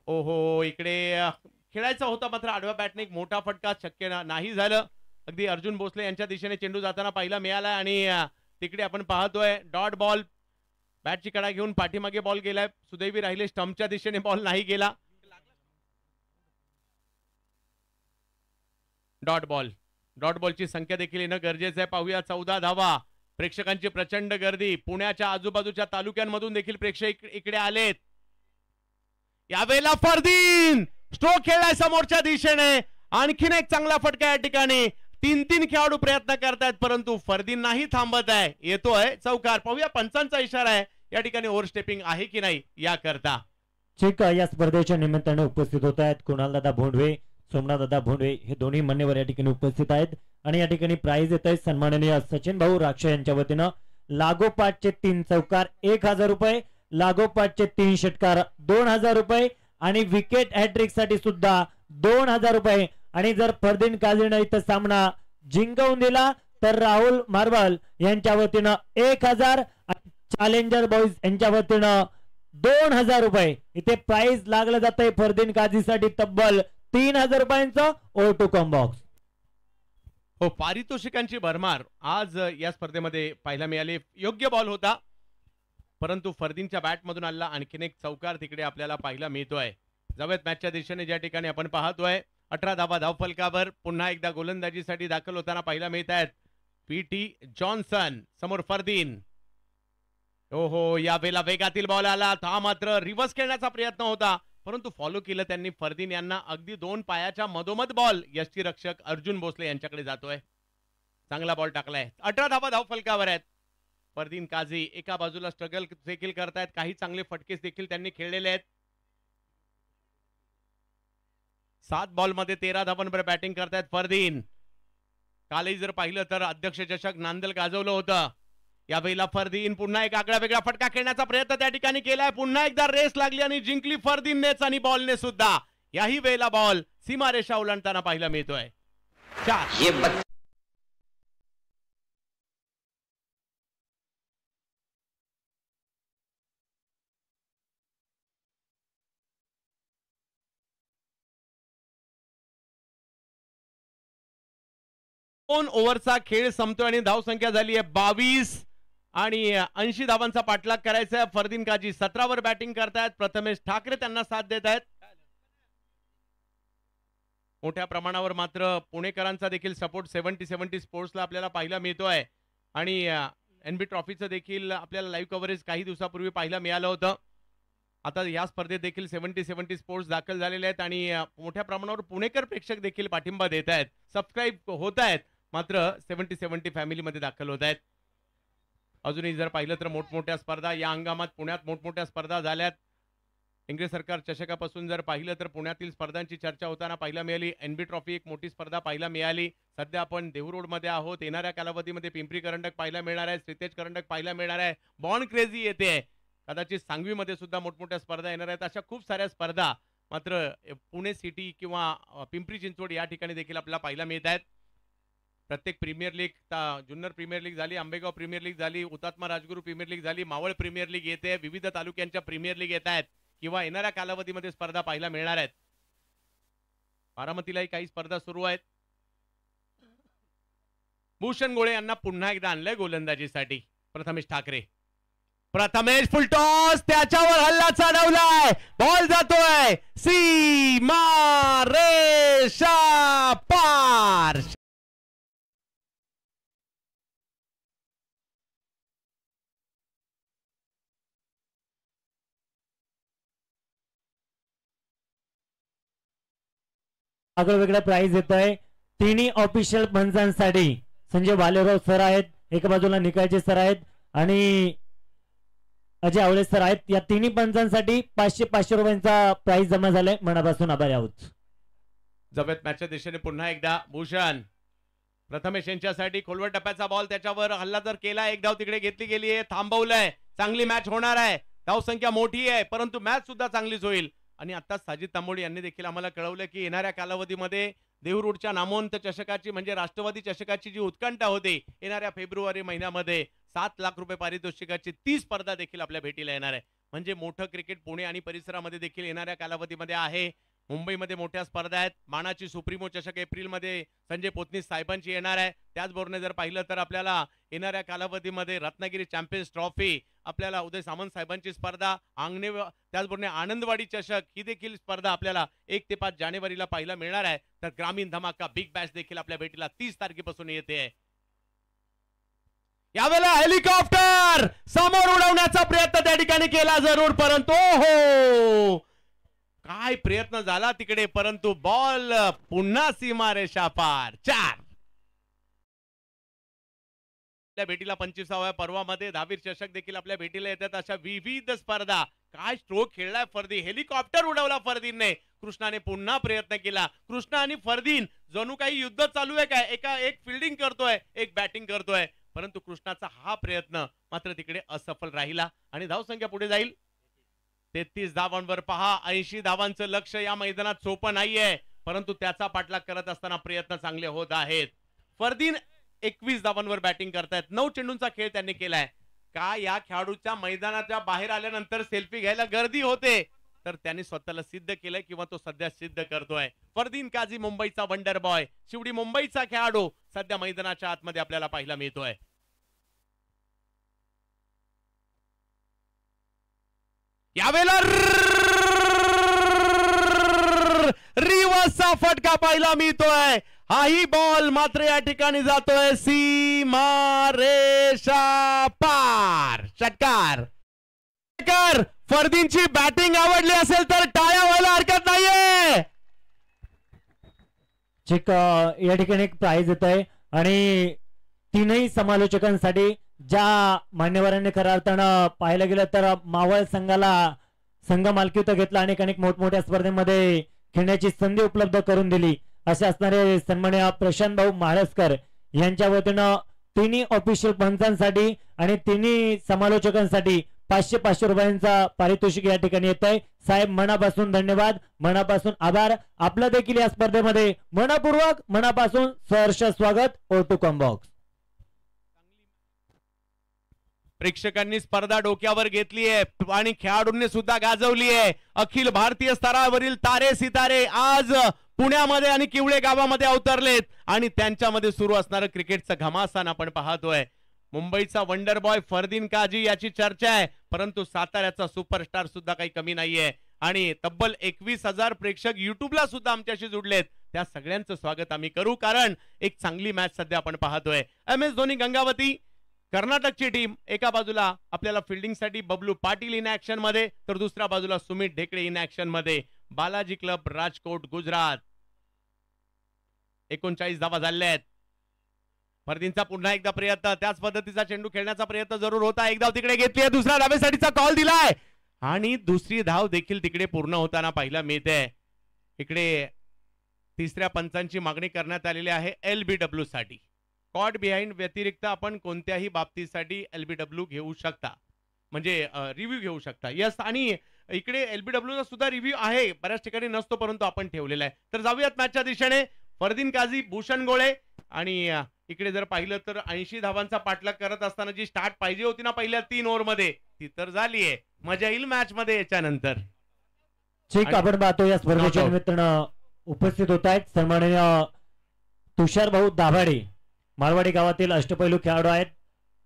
ओहो, इकडे खेळायचा होता मात्र आडव्या बॅटने एक मोठा फटका शक्य नाही झालं. अगदी अर्जुन भोसले यांच्या दिशेने चेंडू जाताना पाहायला मिळाला आणि तिकडे आपण पाहतोय डॉट बॉल. बॅटची कडा घेऊन पाठीमागे बॉल गेलाय. सुदैवी राहिले स्टंपच्या दिशेने बॉल नाही गेला. Dot ball. डॉट बॉलची संख्या देखील येणं गरजेचं आहे. पाहूया 14 धावा. प्रेक्षकांची प्रचंड गर्दी. पुण्याच्या आजूबाजूच्या तालुक्यांमधून देखील प्रेक्षक इकडे आलेत. यावेळेला फरदीन स्ट्रोक खेळलाय समोरच्या दिशेने. आणखीन एक चांगला फटका या ठिकाणी. 3 खेळाडू प्रयत्न करतायत परंतु फरदीन नाही थांबत आहे. येतोय चौकार. पाहूया पंचांचा इशारा आहे. या ठिकाणी ओव्हरस्टेपिंग आहे की नाही याकरता. ठीक आहे. या स्पर्धेच्या निमित्ताने उपस्थित होत आहेत कुणालदादा भोंडवे, सोमनाथदादा भोंडवे हे दोन्ही मान्यवर या ठिकाणी उपस्थित आहेत. आणि या ठिकाणी प्राइज येत आहे सन्माननीय सचिन भाऊ राक्षे यांच्या वतीनं लागोपाठचे 3 चौकार 1000 रुपये, लागोपाठचे 3 षटकार 2000 रुपये आणि विकेट हॅट्रिक साठी सुद्धा 2000 रुपये. आणि जर फरदीन काझीनं इथं सामना जिंकवून दिला तर राहुल मार्बल यांच्या वतीनं 1000 आणि चॅलेंजर बॉईज यांच्या वतीनं 2000 रुपये इथे प्राइस लागलं जातंय फरदीन काझीसाठी तब्बल 3000 रुपयांचं O2 कॉम्बॉक्स. हो, पारितोषिकांची भरमार आज या स्पर्धेमध्ये पाहायला मिळाली. योग्य बॉल होता परंतु फरदीनच्या बॅटमधून आला आणखीन एक चौकार तिकडे आपल्याला पाहायला मिळतोय. जवळ मॅचच्या दिशेने ज्या ठिकाणी आपण पाहतोय 18 धावा धावफलकावर पुन्हा एकदा गोलंदाजीसाठी दाखल होताना पाहायला मिळत आहेत पीटी जॉन्सन समोर फरदीन. हो या वेळेला वेगातील बॉल आला. हा मात्र रिव्हर्स खेळण्याचा प्रयत्न होता परंतु फॉलो केलं त्यांनी फरदीन यांना. अगदी 2 पायाच्या मधोमध बॉल यष्टीरक्षक अर्जुन भोसले यांच्याकडे जातोय. चांगला बॉल टाकलाय. 18 धावा धावफलकावर आहेत. फरदीन काझी एका बाजूला स्ट्रगल देखील करतायत. काही चांगले फटकेस देखील त्यांनी खेळलेले आहेत. 7 बॉल मध्ये 13 धावांवर बॅटिंग करतायत फरदीन. कालही जर पाहिलं तर अध्यक्ष चषक नांदल गाजवलं होतं. यावेळेला फरदीन पुन्हा एक आगळा वेगळा फटका खेळण्याचा प्रयत्न त्या ठिकाणी केलाय. पुन्हा एकदा रेस लागली आणि जिंकली फरदीननेच आणि बॉलने सुद्धा. याही वेळेला बॉल सीमारेषा ओलांडताना पाहायला मिळतोय. 4 ओव्हरचा खेळ संपतोय आणि धावसंख्या झाली आहे 22 आणि 80 धावांचा पाठलाग करायचा आहे. फरदीन काझी 17 वर बॅटिंग करतायत. प्रथमेश ठाकरे त्यांना साथ देत आहेत. मोठ्या प्रमाणावर मात्र पुणेकरांचा देखील सपोर्ट 70-70 स्पोर्ट्सला आपल्याला पाहायला मिळतोय आणि एनबी ट्रॉफीचं देखील आपल्याला लाईव्ह कव्हरेज काही दिवसापूर्वी पाहायला मिळालं होतं. आता या स्पर्धेत देखील 70-70 स्पोर्ट्स दाखल झालेले आहेत आणि मोठ्या प्रमाणावर पुणेकर प्रेक्षक देखील पाठिंबा देत आहेत. सबस्क्राईब होत आहेत मात्र 70-70 फॅमिलीमध्ये दाखल होत आहेत. अजूनही जर पाहिलं तर मोठमोठ्या स्पर्धा या हंगामात पुण्यात मोठमोठ्या स्पर्धा झाल्यात. इंग्रज सरकार चषकापासून जर पाहिलं तर पुण्यातील स्पर्धांची चर्चा होताना पाहायला मिळाली. एनबी ट्रॉफी एक मोठी स्पर्धा पाहायला मिळाली. सध्या आपण देहू रोड मध्ये आहोत. येणाऱ्या कालावधीमध्ये पिंपरी करंडक पाहायला मिळणार आहे. श्रीतेज करंडक पाहायला मिळणार आहे. बॉन्ड क्रेझी येते. कदाचित सांगवीमध्ये सुद्धा मोठमोठ्या स्पर्धा येणार आहेत. अशा खूप साऱ्या स्पर्धा मात्र पुणे सिटी किंवा पिंपरी चिंचवड या ठिकाणी देखील आपल्याला पाहायला मिळत आहेत. प्रत्येक premier league, Junnar premier league झाली, आंबेगाव प्रीमियर लीग झाली, हुतात्मा राजगुरू प्रीमियर लीग झाली, मावळ प्रीमियर लीग येते, विविध तालुक्यांच्या प्रीमियर लीग येत आहेत किंवा येणाऱ्या कालावधीमध्ये स्पर्धा पाहायला मिळणार आहेत. बारामतीलाही काही स्पर्धा सुरू आहेत. भूषण गोळे यांना पुन्हा एकदा आणलंय गोलंदाजीसाठी. प्रथमेश ठाकरे. प्रथमेश फुलटॉस त्याच्यावर हल्ला चढवलाय. बॉल जातोय सीमा रेषा पार. आगळ वेगळा प्राइज येत आहे. तिन्ही ऑफिशियल पंचांसाठी संजय भालेराव सर आहेत, एका बाजूला निकाळजे सर आहेत आणि अजय आवळे सर आहेत. या तिन्ही पंचांसाठी 500 रुपयांचा प्राइज जमा झालाय. मनापासून आभारी आहोत. जवळ मॅचच्या दिशेने पुन्हा एकदा भूषण. प्रथमेश यांच्यासाठी खोलवर टप्प्याचा बॉल त्याच्यावर हल्ला जर केला, एक धाव तिकडे घेतली गेली आहे. थांबवलंय. चांगली मॅच होणार आहे. धावसंख्या मोठी आहे परंतु मॅच सुद्धा चांगलीच होईल. आणि आता साजिद तांबोळी यांनी देखील आम्हाला कळवलं की येणाऱ्या कालावधीमध्ये देहू रोडच्या नामवंत चषकाची म्हणजे राष्ट्रवादी चषकाची जी उत्कंठा होती येणाऱ्या फेब्रुवारी महिन्यामध्ये 7 लाख रुपये पारितोषिकाची 30 स्पर्धा देखील आपल्या भेटीला येणार आहे. म्हणजे मोठं क्रिकेट पुणे आणि परिसरामध्ये देखील येणाऱ्या कालावधीमध्ये आहे. मुंबईमध्ये मोठ्या स्पर्धा आहेत. मानाची सुप्रीमो चषक एप्रिलमध्ये संजय पोतनीस साहेबांची येणार आहे. त्याचबरोबर जर पाहिलं तर आपल्याला येणाऱ्या कालावधीमध्ये रत्नागिरी चॅम्पियन्स ट्रॉफी, आपल्याला उदय सामंत साहेबांची स्पर्धा, आंगणे त्याचबरोबर आनंदवाडी चषक ही देखील स्पर्धा आपल्याला 1 ते 5 जानेवारीला पाहायला मिळणार आहे. तर ग्रामीण धमाका बिग बॅश देखील आपल्या भेटीला 30 तारखेपासून येते. यावेळेला हेलिकॉप्टर समोर उडवण्याचा प्रयत्न त्या ठिकाणी केला जरूर परंतु हो काय प्रयत्न झाला तिकडे परंतु बॉल पुन्हा सीमारेषा पार. 4 आपल्या भेटीला 25व्या पर्वामध्ये दहावीर चषक देखील आपल्या भेटीला येतात. अशा विविध स्पर्धा. काय स्ट्रोक खेळलाय फरदीन. हेलिकॉप्टर उडवला फरदीनने. कृष्णाने पुन्हा प्रयत्न केला. कृष्णा आणि फरदीन जणू काही युद्ध चालू आहे काय. एक फिल्डिंग करतोय, एक बॅटिंग करतोय परंतु कृष्णाचा हा प्रयत्न मात्र तिकडे असफल राहिला आणि धावसंख्या पुढे जाईल 33 धावांवर. पहा 80 धावांचं लक्ष या मैदानात सोपं नाहीये. परंतु त्याचा पाठलाग करत असताना प्रयत्न चांगले होत आहेत. फरदीन 21 धावांवर बॅटिंग करतायत. 9 चेंडूंचा खेळ त्यांनी केलाय. का या खेळाडूच्या मैदानाच्या बाहेर आल्यानंतर सेल्फी घ्यायला गर्दी होते, तर त्यांनी स्वतःला सिद्ध केलंय किंवा तो सध्या सिद्ध करतोय. फरदीन काझी मुंबईचा वंडर बॉय, शिवडी मुंबईचा खेळाडू सध्या मैदानाच्या आतमध्ये आपल्याला पाहायला मिळतोय. यावेळेला रिवर्सचा फटका पाहायला मिळतोय. हाही बॉल मात्र या ठिकाणी जातोय सीमा रेषा पार. षटकार. फरदीनची बॅटिंग आवडली असेल तर टाळ्या व्हायला हरकत नाहीये. चिक या ठिकाणी एक प्राइज येत आहे आणि तीनही समालोचकांसाठी ज्या मान्यवरांनी खऱ्या अर्थानं पाहायला गेलं तर मावळ संघाला संघ मालकीत घेतला आणि अनेक मोठमोठ्या स्पर्धेमध्ये खेळण्याची संधी उपलब्ध करून दिली असे असणारे सन्माननीय प्रशांत भाऊ म्हाळसकर यांच्या वतीनं तिन्ही ऑफिशियल पंचांसाठी आणि तिन्ही समालोचकांसाठी 500 रुपयांचा पारितोषिक या ठिकाणी येत आहे. साहेब मनापासून धन्यवाद, मनापासून आभार. आपलं देखील या स्पर्धेमध्ये मनपूर्वक मनापासून सहर्ष स्वागत. O2 combox. प्रेक्षकांनी स्पर्धा डोक्यावर घेतली आहे आणि खेळाडूंनी सुद्धा गाजवली आहे. अखिल भारतीय स्तरावरील तारे सितारे आज पुण्यामध्ये आणि किवळे गावामध्ये अवतरलेत आणि त्यांच्यामध्ये सुरू असणारं क्रिकेटचं घमासान आपण पाहतोय. मुंबईचा वंडर बॉय फरदीन काझी याची चर्चा आहे, परंतु साताऱ्याचा सुपरस्टार सुद्धा काही कमी नाहीये आणि तब्बल 21,000 प्रेक्षक युट्यूबला सुद्धा आमच्याशी जुडलेत. त्या सगळ्यांचं स्वागत आम्ही करू, कारण एक चांगली मॅच सध्या आपण पाहतोय. MS धोनी गंगावती कर्नाटकची टीम एका बाजूला आपल्याला फिल्डिंगसाठी बबलू पाटील इन ऍक्शन मध्ये, तर दुसऱ्या बाजूला सुमित ढेकळे इन ऍक्शन मध्ये. बालाजी क्लब राजकोट गुजरात. 39 धावा झाल्या आहेत. फरदीनचा पुन्हा एकदा प्रयत्न, त्याच पद्धतीचा चेंडू खेळण्याचा प्रयत्न जरूर होता. एक धाव तिकडे घेतली, दुसऱ्या धावेसाठीचा कॉल दिलाय आणि दुसरी धाव देखील तिकडे पूर्ण होताना पाहायला मिळते. इकडे तिसऱ्या पंचांची मागणी करण्यात आलेली आहे LBW साठी. कॉट बिहाइंड व्यतिरिक्त आपण कोणत्याही बाबतीसाठी LBW घेऊ शकता, म्हणजे रिव्ह्यू घेऊ शकता. यस, आणि इकडे LBW चा सुद्धा रिव्ह्यू आहे, बऱ्याच ठिकाणी नसतो परंतु आपण ठेवलेला आहे. तर जाऊयात मॅचच्या दिशेने. फरदीन काझी, भूषण गोळे आणि इकडे जर पाहिलं तर 80 धावांचा पाठलाग करत असताना जी स्टार्ट पाहिजे होती ना पहिल्या 3 ओव्हरमध्ये, ती तर झालीये. मजा येईल मॅच मध्ये याच्यानंतर. ठीक, आपण पाहतो या स्पर्धेच्या निमित्तानं उपस्थित होत आहेत सन्माननीय तुषार भाऊ दाभाडे, मारवाडी गावातील अष्टपैलू खेळाडू आहेत.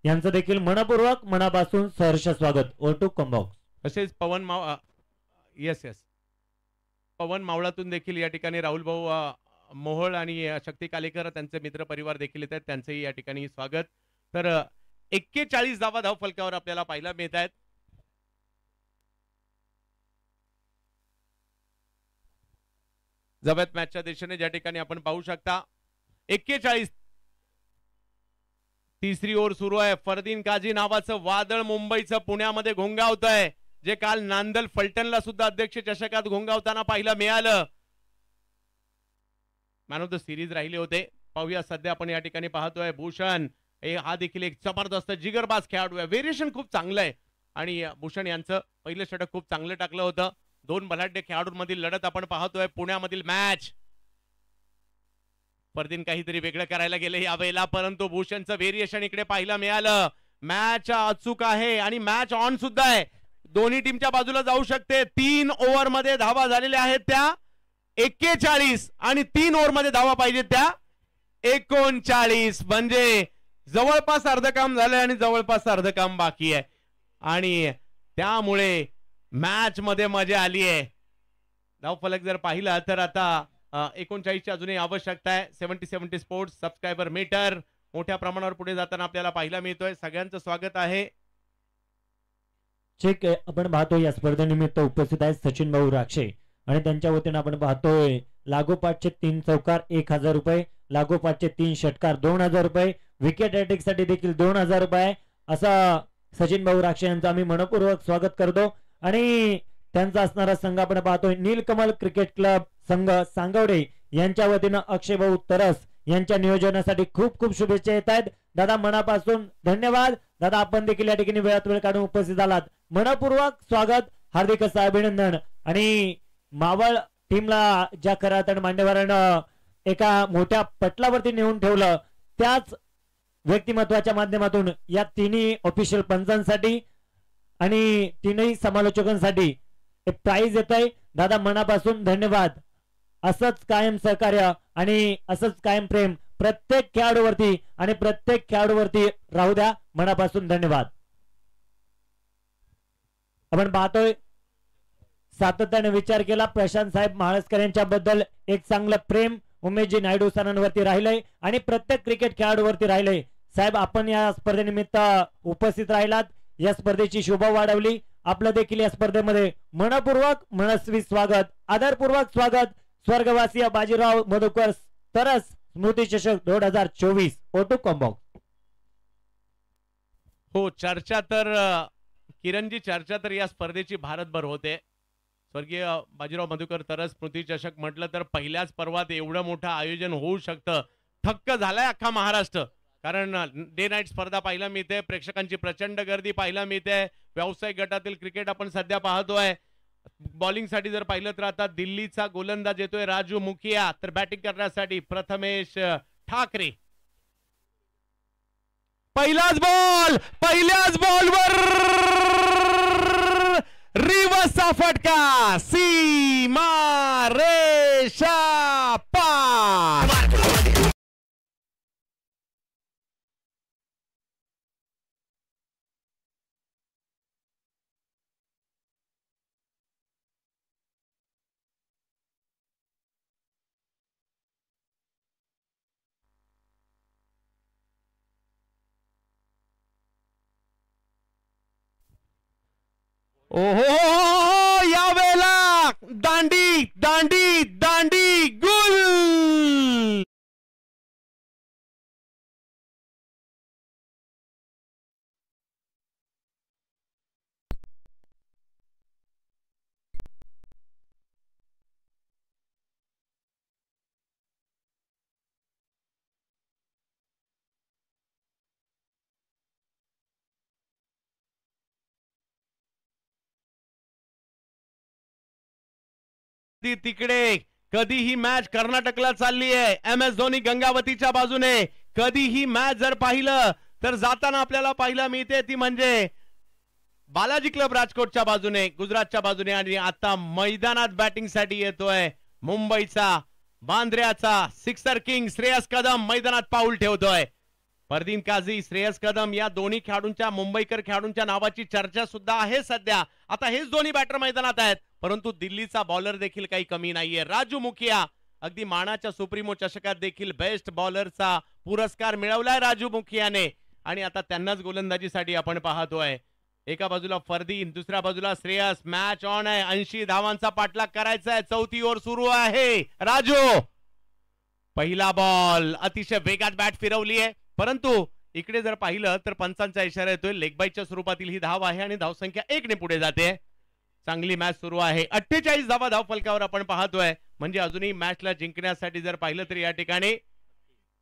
यांचं देखील मनपूर्वक मनापासून सहर्ष स्वागत. O2 combox. तसेच पवन पवन मावळातून देखील या ठिकाणी राहुल भाऊ मोहोळ आणि शक्ती कालेकर त्यांचे मित्र परिवार देखील येत आहेत, त्यांचेही या ठिकाणी स्वागत. तर 41 धावा धाव फलकावर आपल्याला पाहायला मिळत आहेत. जवळ मॅचच्या दिशेने ज्या ठिकाणी आपण पाहू शकता 41. तिसरी ओव्हर सुरू आहे. फरदीन काझी नावाचं वादळ मुंबईचं पुण्यामध्ये घोंगावत आहे, जे काल नांदल फलटणला सुद्धा अध्यक्ष चषकात घोंगावताना पाहायला मिळालं. मॅन ऑफ द सिरीज राहिले होते. पाहूया सध्या आपण या ठिकाणी पाहतोय भूषण, हा देखील एक जबरदस्त जिगरबाज खेळाडू आहे. व्हेरिएशन खूप चांगलं आहे आणि भूषण यांचं पहिलं षटक खूप चांगलं टाकलं होतं. 2 बलाढ्य खेळाडूंमधील लढत आपण पाहतोय पुण्यामधील मॅच. फरदीन काहीतरी वेगळं करायला गेले यावेळेला, परंतु भूषणचं व्हेरिएशन इकडे पाहायला मिळालं. मॅच अचूक आहे आणि मॅच ऑन सुद्धा आहे, दोन्ही टीमच्या बाजूला जाऊ शकते. 3 ओव्हर मध्ये धावा झालेल्या आहेत त्या 41 आणि 3 ओव्हर मध्ये धावा पाहिजे त्या 39, म्हणजे जवळपास अर्ध काम झालंय आणि जवळपास अर्ध काम बाकी आहे आणि त्यामुळे मॅच मध्ये मजा आली आहे. धावफलक जर पाहिला तर आता 39 ची अजूनही आवश्यकता आहे. 70 स्पोर्ट्स सबस्क्रायबर मीटर मोठ्या प्रमाणावर पुढे जाताना आपल्याला पाहायला मिळतोय. सगळ्यांचं स्वागत आहे. ठीक आहे, आपण पाहतो या स्पर्धेनिमित्त उपस्थित आहेत सचिन भाऊ राक्षे आणि त्यांच्या वतीने आपण पाहतोय लागोपाठचे 3 चौकार 1000 रुपये, लागोपाठचे 3 षटकार 2000 रुपये, विकेट रॅटिंग साठी देखील 2000 रुपये. असा सचिन भाऊ राक्षे यांचं आम्ही मनपूर्वक स्वागत करतो आणि त्यांचा असणारा संघ आपण पाहतोय नीलकमल क्रिकेट क्लब संघ सांगवडे यांच्या वतीनं अक्षय भाऊ तरस यांच्या नियोजनासाठी खूप खूप शुभेच्छा येत आहेत. दादा मनापासून धन्यवाद. दादा आपण देखील या ठिकाणी वेळात वेळ काढून उपस्थित आलात, मनपूर्वक स्वागत, हार्दिक असं अभिनंदन. आणि मावळ टीमला ज्या खऱ्या अर्थानं मान्यवरानं एका मोठ्या पटलावरती नेऊन ठेवलं, त्याच व्यक्तिमत्वाच्या माध्यमातून या तिन्ही ऑफिशियल पंचांसाठी आणि तीनही समालोचकांसाठी एक प्राइज येत आहे. दादा मनापासून धन्यवाद. असंच कायम सहकार्य आणि असंच कायम प्रेम प्रत्येक खेळाडूवरती आणि प्रत्येक खेळाडूवरती राहू द्या. मनापासून धन्यवाद. आपण पाहतोय सातत्याने विचार केला प्रशांत साहेब महाळसकर यांच्याबद्दल एक चांगलं प्रेम उमेशजी नायडू सरांवरती राहिलंय आणि प्रत्येक क्रिकेट खेळाडूवरती राहिलंय. साहेब आपण या स्पर्धेनिमित्त उपस्थित राहिलात, या स्पर्धेची शोभा वाढवली. आपलं देखील या स्पर्धेमध्ये मनपूर्वक मनस्वी स्वागत, आदरपूर्वक स्वागत. स्वर्गवासी बाजीराव मधुकर तरस स्मृती चषक 2024 ओटू कॉम्बॉ. हो, चर्चा तर किरणजी, चर्चा तर या स्पर्धेची भारतभर होते. स्वर्गीय बाजीराव मधुकर तरस स्मृती चषक म्हटलं तर पहिल्याच पर्वात एवढं मोठं आयोजन होऊ शकतं. थक्क झालाय अख्खा महाराष्ट्र. कारण डे नाईट स्पर्धा पाहायला मिळते, प्रेक्षकांची प्रचंड गर्दी पाहायला मिळते. व्यावसायिक गटातील क्रिकेट आपण सध्या पाहतोय. बॉलिंगसाठी जर पाहिलं तर आता दिल्लीचा गोलंदाज येतोय राजू मुखिया, तर बॅटिंग करण्यासाठी प्रथमेश ठाकरे. पहिल्याच बॉलवर रिवर्सचा फटका, सीमा रेषा पार. ओहो, यावेळेला दांडी दांडी दांडी गुल. तिकडे कधीही मॅच कर्नाटकला चालली आहे, MS धोनी गंगावतीच्या बाजूने. कधीही मॅच जर पाहिलं तर जाताना आपल्याला पाहायला मिळते ती म्हणजे बालाजी क्लब राजकोटच्या बाजूने, गुजरातच्या बाजूने. आणि आता मैदानात बॅटिंग साठी येतोय मुंबईचा बांद्र्याचा सिक्सर किंग श्रेयस कदम मैदानात पाऊल ठेवतोय. फरदीन काझी, श्रेयस कदम या दोन्ही खेळाडूंच्या, मुंबईकर खेळाडूंच्या नावाची चर्चा सुद्धा आहे सध्या. आता हेच दोन्ही बॅटर मैदानात आहेत, परंतु दिल्लीचा बॉलर देखील काही कमी नाहीये. राजू मुखिया, अगदी मानाच्या सुप्रीमो चषकात देखील बेस्ट बॉलरचा पुरस्कार मिळवलाय राजू मुखियाने. आणि आता त्यांनाच गोलंदाजीसाठी आपण पाहतोय. एका बाजूला फरदीन, दुसऱ्या बाजूला श्रेयस. मॅच ऑन आहे, 80 धावांचा पाठलाग करायचा आहे. चौथी ओव्हर सुरू आहे. राजू, पहिला बॉल, अतिशय वेगात बॅट फिरवली आहे, परंतु इकडे जर पाहिलं तर पंचांचा इशारा येतोय. लेग बाईच्या स्वरूपातील ही धाव आहे आणि धावसंख्या 1 ने पुढे जाते. चांगली मॅच सुरू आहे. 48 धावा धाव फलकावर आपण पाहतोय. म्हणजे अजूनही मॅचला जिंकण्यासाठी जर पाहिलं तर या ठिकाणी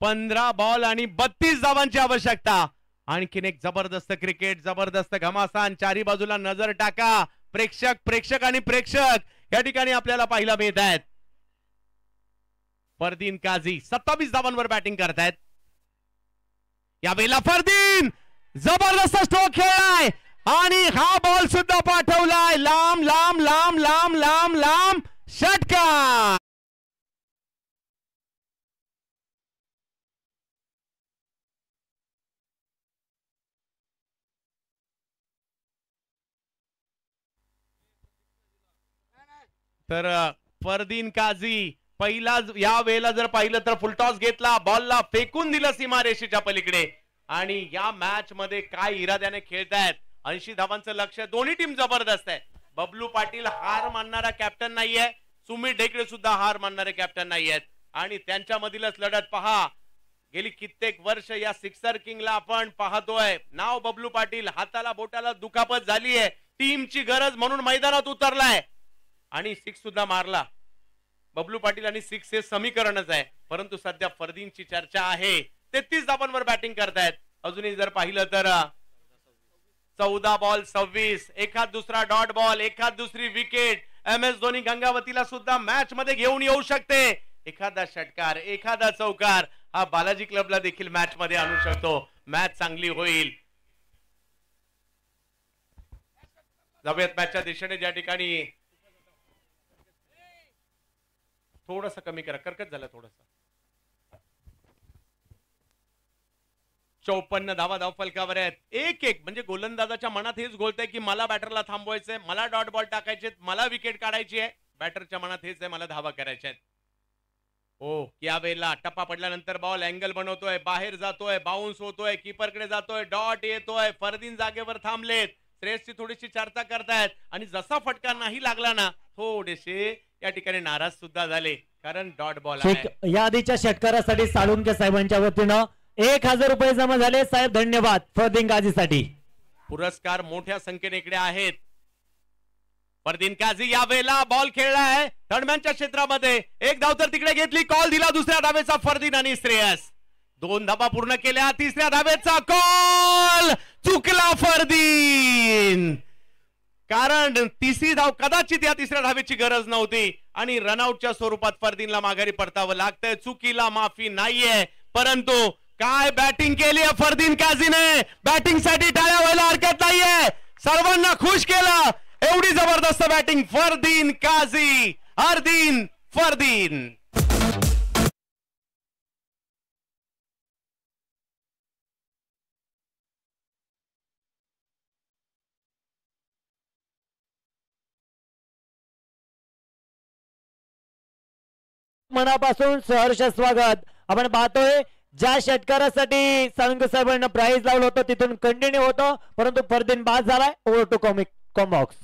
15 बॉल आणि 32 धावांची आवश्यकता. आणखीन एक जबरदस्त क्रिकेट, जबरदस्त घमासान. चारी बाजूला नजर टाका. प्रेक्षक आणि प्रेक्षक या ठिकाणी आपल्याला पाहायला मिळत आहेत. फरदीन काझी 27 धावांवर बॅटिंग करतायत. यावेळेला फरदीन जबरदस्त स्ट्रोक खेळलाय आणि हा बॉल सुद्धा पाठवलाय लांब लांब लांब लांब लांब लांब षटकार. तर फरदीन काझी पहिला या वेळेला जर पाहिलं तर फुलटॉस घेतला, बॉलला फेकून दिलं सीमारेषेच्या पलीकडे. आणि या मॅच मध्ये काय इराद्याने खेळतायत. 80 धावांचं लक्ष. दोन्ही टीम जबरदस्त आहे. बबलू पाटील हार मानणारा कॅप्टन नाहीये, सुमित ढेकळे सुद्धा हार मानणारे कॅप्टन नाहीयेत. आणि त्यांच्यामधीलच लढत पहा. गेली कित्येक वर्ष या सिक्सर किंगला आपण पाहतोय. नाव बबलू पाटील, हाताला बोटाला दुखापत झालीये, टीमची गरज म्हणून मैदानात उतरलाय आणि 6 सुद्धा मारला. बबलू पाटील आणि 6 हे समीकरणच आहे. परंतु सध्या फरदीनची चर्चा आहे. 33 धावांवर बॅटिंग करतायत. अजूनही जर पाहिलं तर 14 बॉल 26, एखाद दुसरा डॉट बॉल, एखाद दुसरी विकेट. MS धोनी गंगावतीला सुद्धा मॅच मध्ये घेऊन येऊ शकते. एखादा षटकार, एखादा चौकार हा बालाजी क्लबला देखील मॅच मध्ये आणू शकतो. मॅच चांगली होईल. जाऊयात मॅचच्या दिशेने. ज्या ठिकाणी थोडस कमी करा, कर्कश झालं थोडस. 54 धावा धाव फलकावर आहेत. 1-1 म्हणजे गोलंदाजाच्या मनात हेच गोलतंय की मला बॅटरला थांबवायचंय, मला डॉट बॉल टाकायचे, मला विकेट काढायची आहे. बॅटरच्या मनात हेच आहे, मला धावा करायच्या आहेत. हो, यावेळेला टप्पा पडल्यानंतर बॉल अँगल बनवतोय, बाहेर जातोय, बाउन्स होतोय, कीपरकडे जातोय, डॉट येतोय. फरदीन जागेवर थांबलेत. श्रेयसची थोडीशी चर्चा करतायत आणि जसा फटका नाही लागला ना, थोडेसे या ठिकाणी नाराज सुद्धा झाले, कारण डॉट बॉल आहे. या आधीच्या षटकारासाठी साळुंके साहेबांच्या वतीनं 1000 रुपये जमा झाले. साहेब धन्यवाद फरदीन काझीसाठी. पुरस्कार मोठ्या संख्येने इकडे आहेत. फरदीन काझी यावेळेला बॉल खेळलाय थर्डमॅनच्या क्षेत्रामध्ये. एक धाव तर तिकडे घेतली, कॉल दिला दुसऱ्या धावेचा फरदीन आणि श्रेयस. 2 धावा पूर्ण केल्या. तिसऱ्या धावेचा कॉल चुकला फरदीन, कारण तिसरी धाव कदाचित या तिसऱ्या धावेची गरज नव्हती आणि रनआउटच्या स्वरूपात फरदीनला माघारी परतावं लागतंय. चुकीला माफी नाहीये, परंतु काय बॅटिंग केली आहे फरदीन काझीने. बॅटिंग साठी टाळ्या व्हायला हरकत नाहीये. सर्वांना खुश केलं. एवढी जबरदस्त बॅटिंग फरदीन काझी. हरदीन फरदीन. मनापासून सहर्ष स्वागत. आपण पाहतोय ज्या षटकारासाठी साळुंके साहेबांना प्राइज लावलं होतं तिथून कंटिन्यू होतं, परंतु फरदीन बाद झालाय. Over to combox.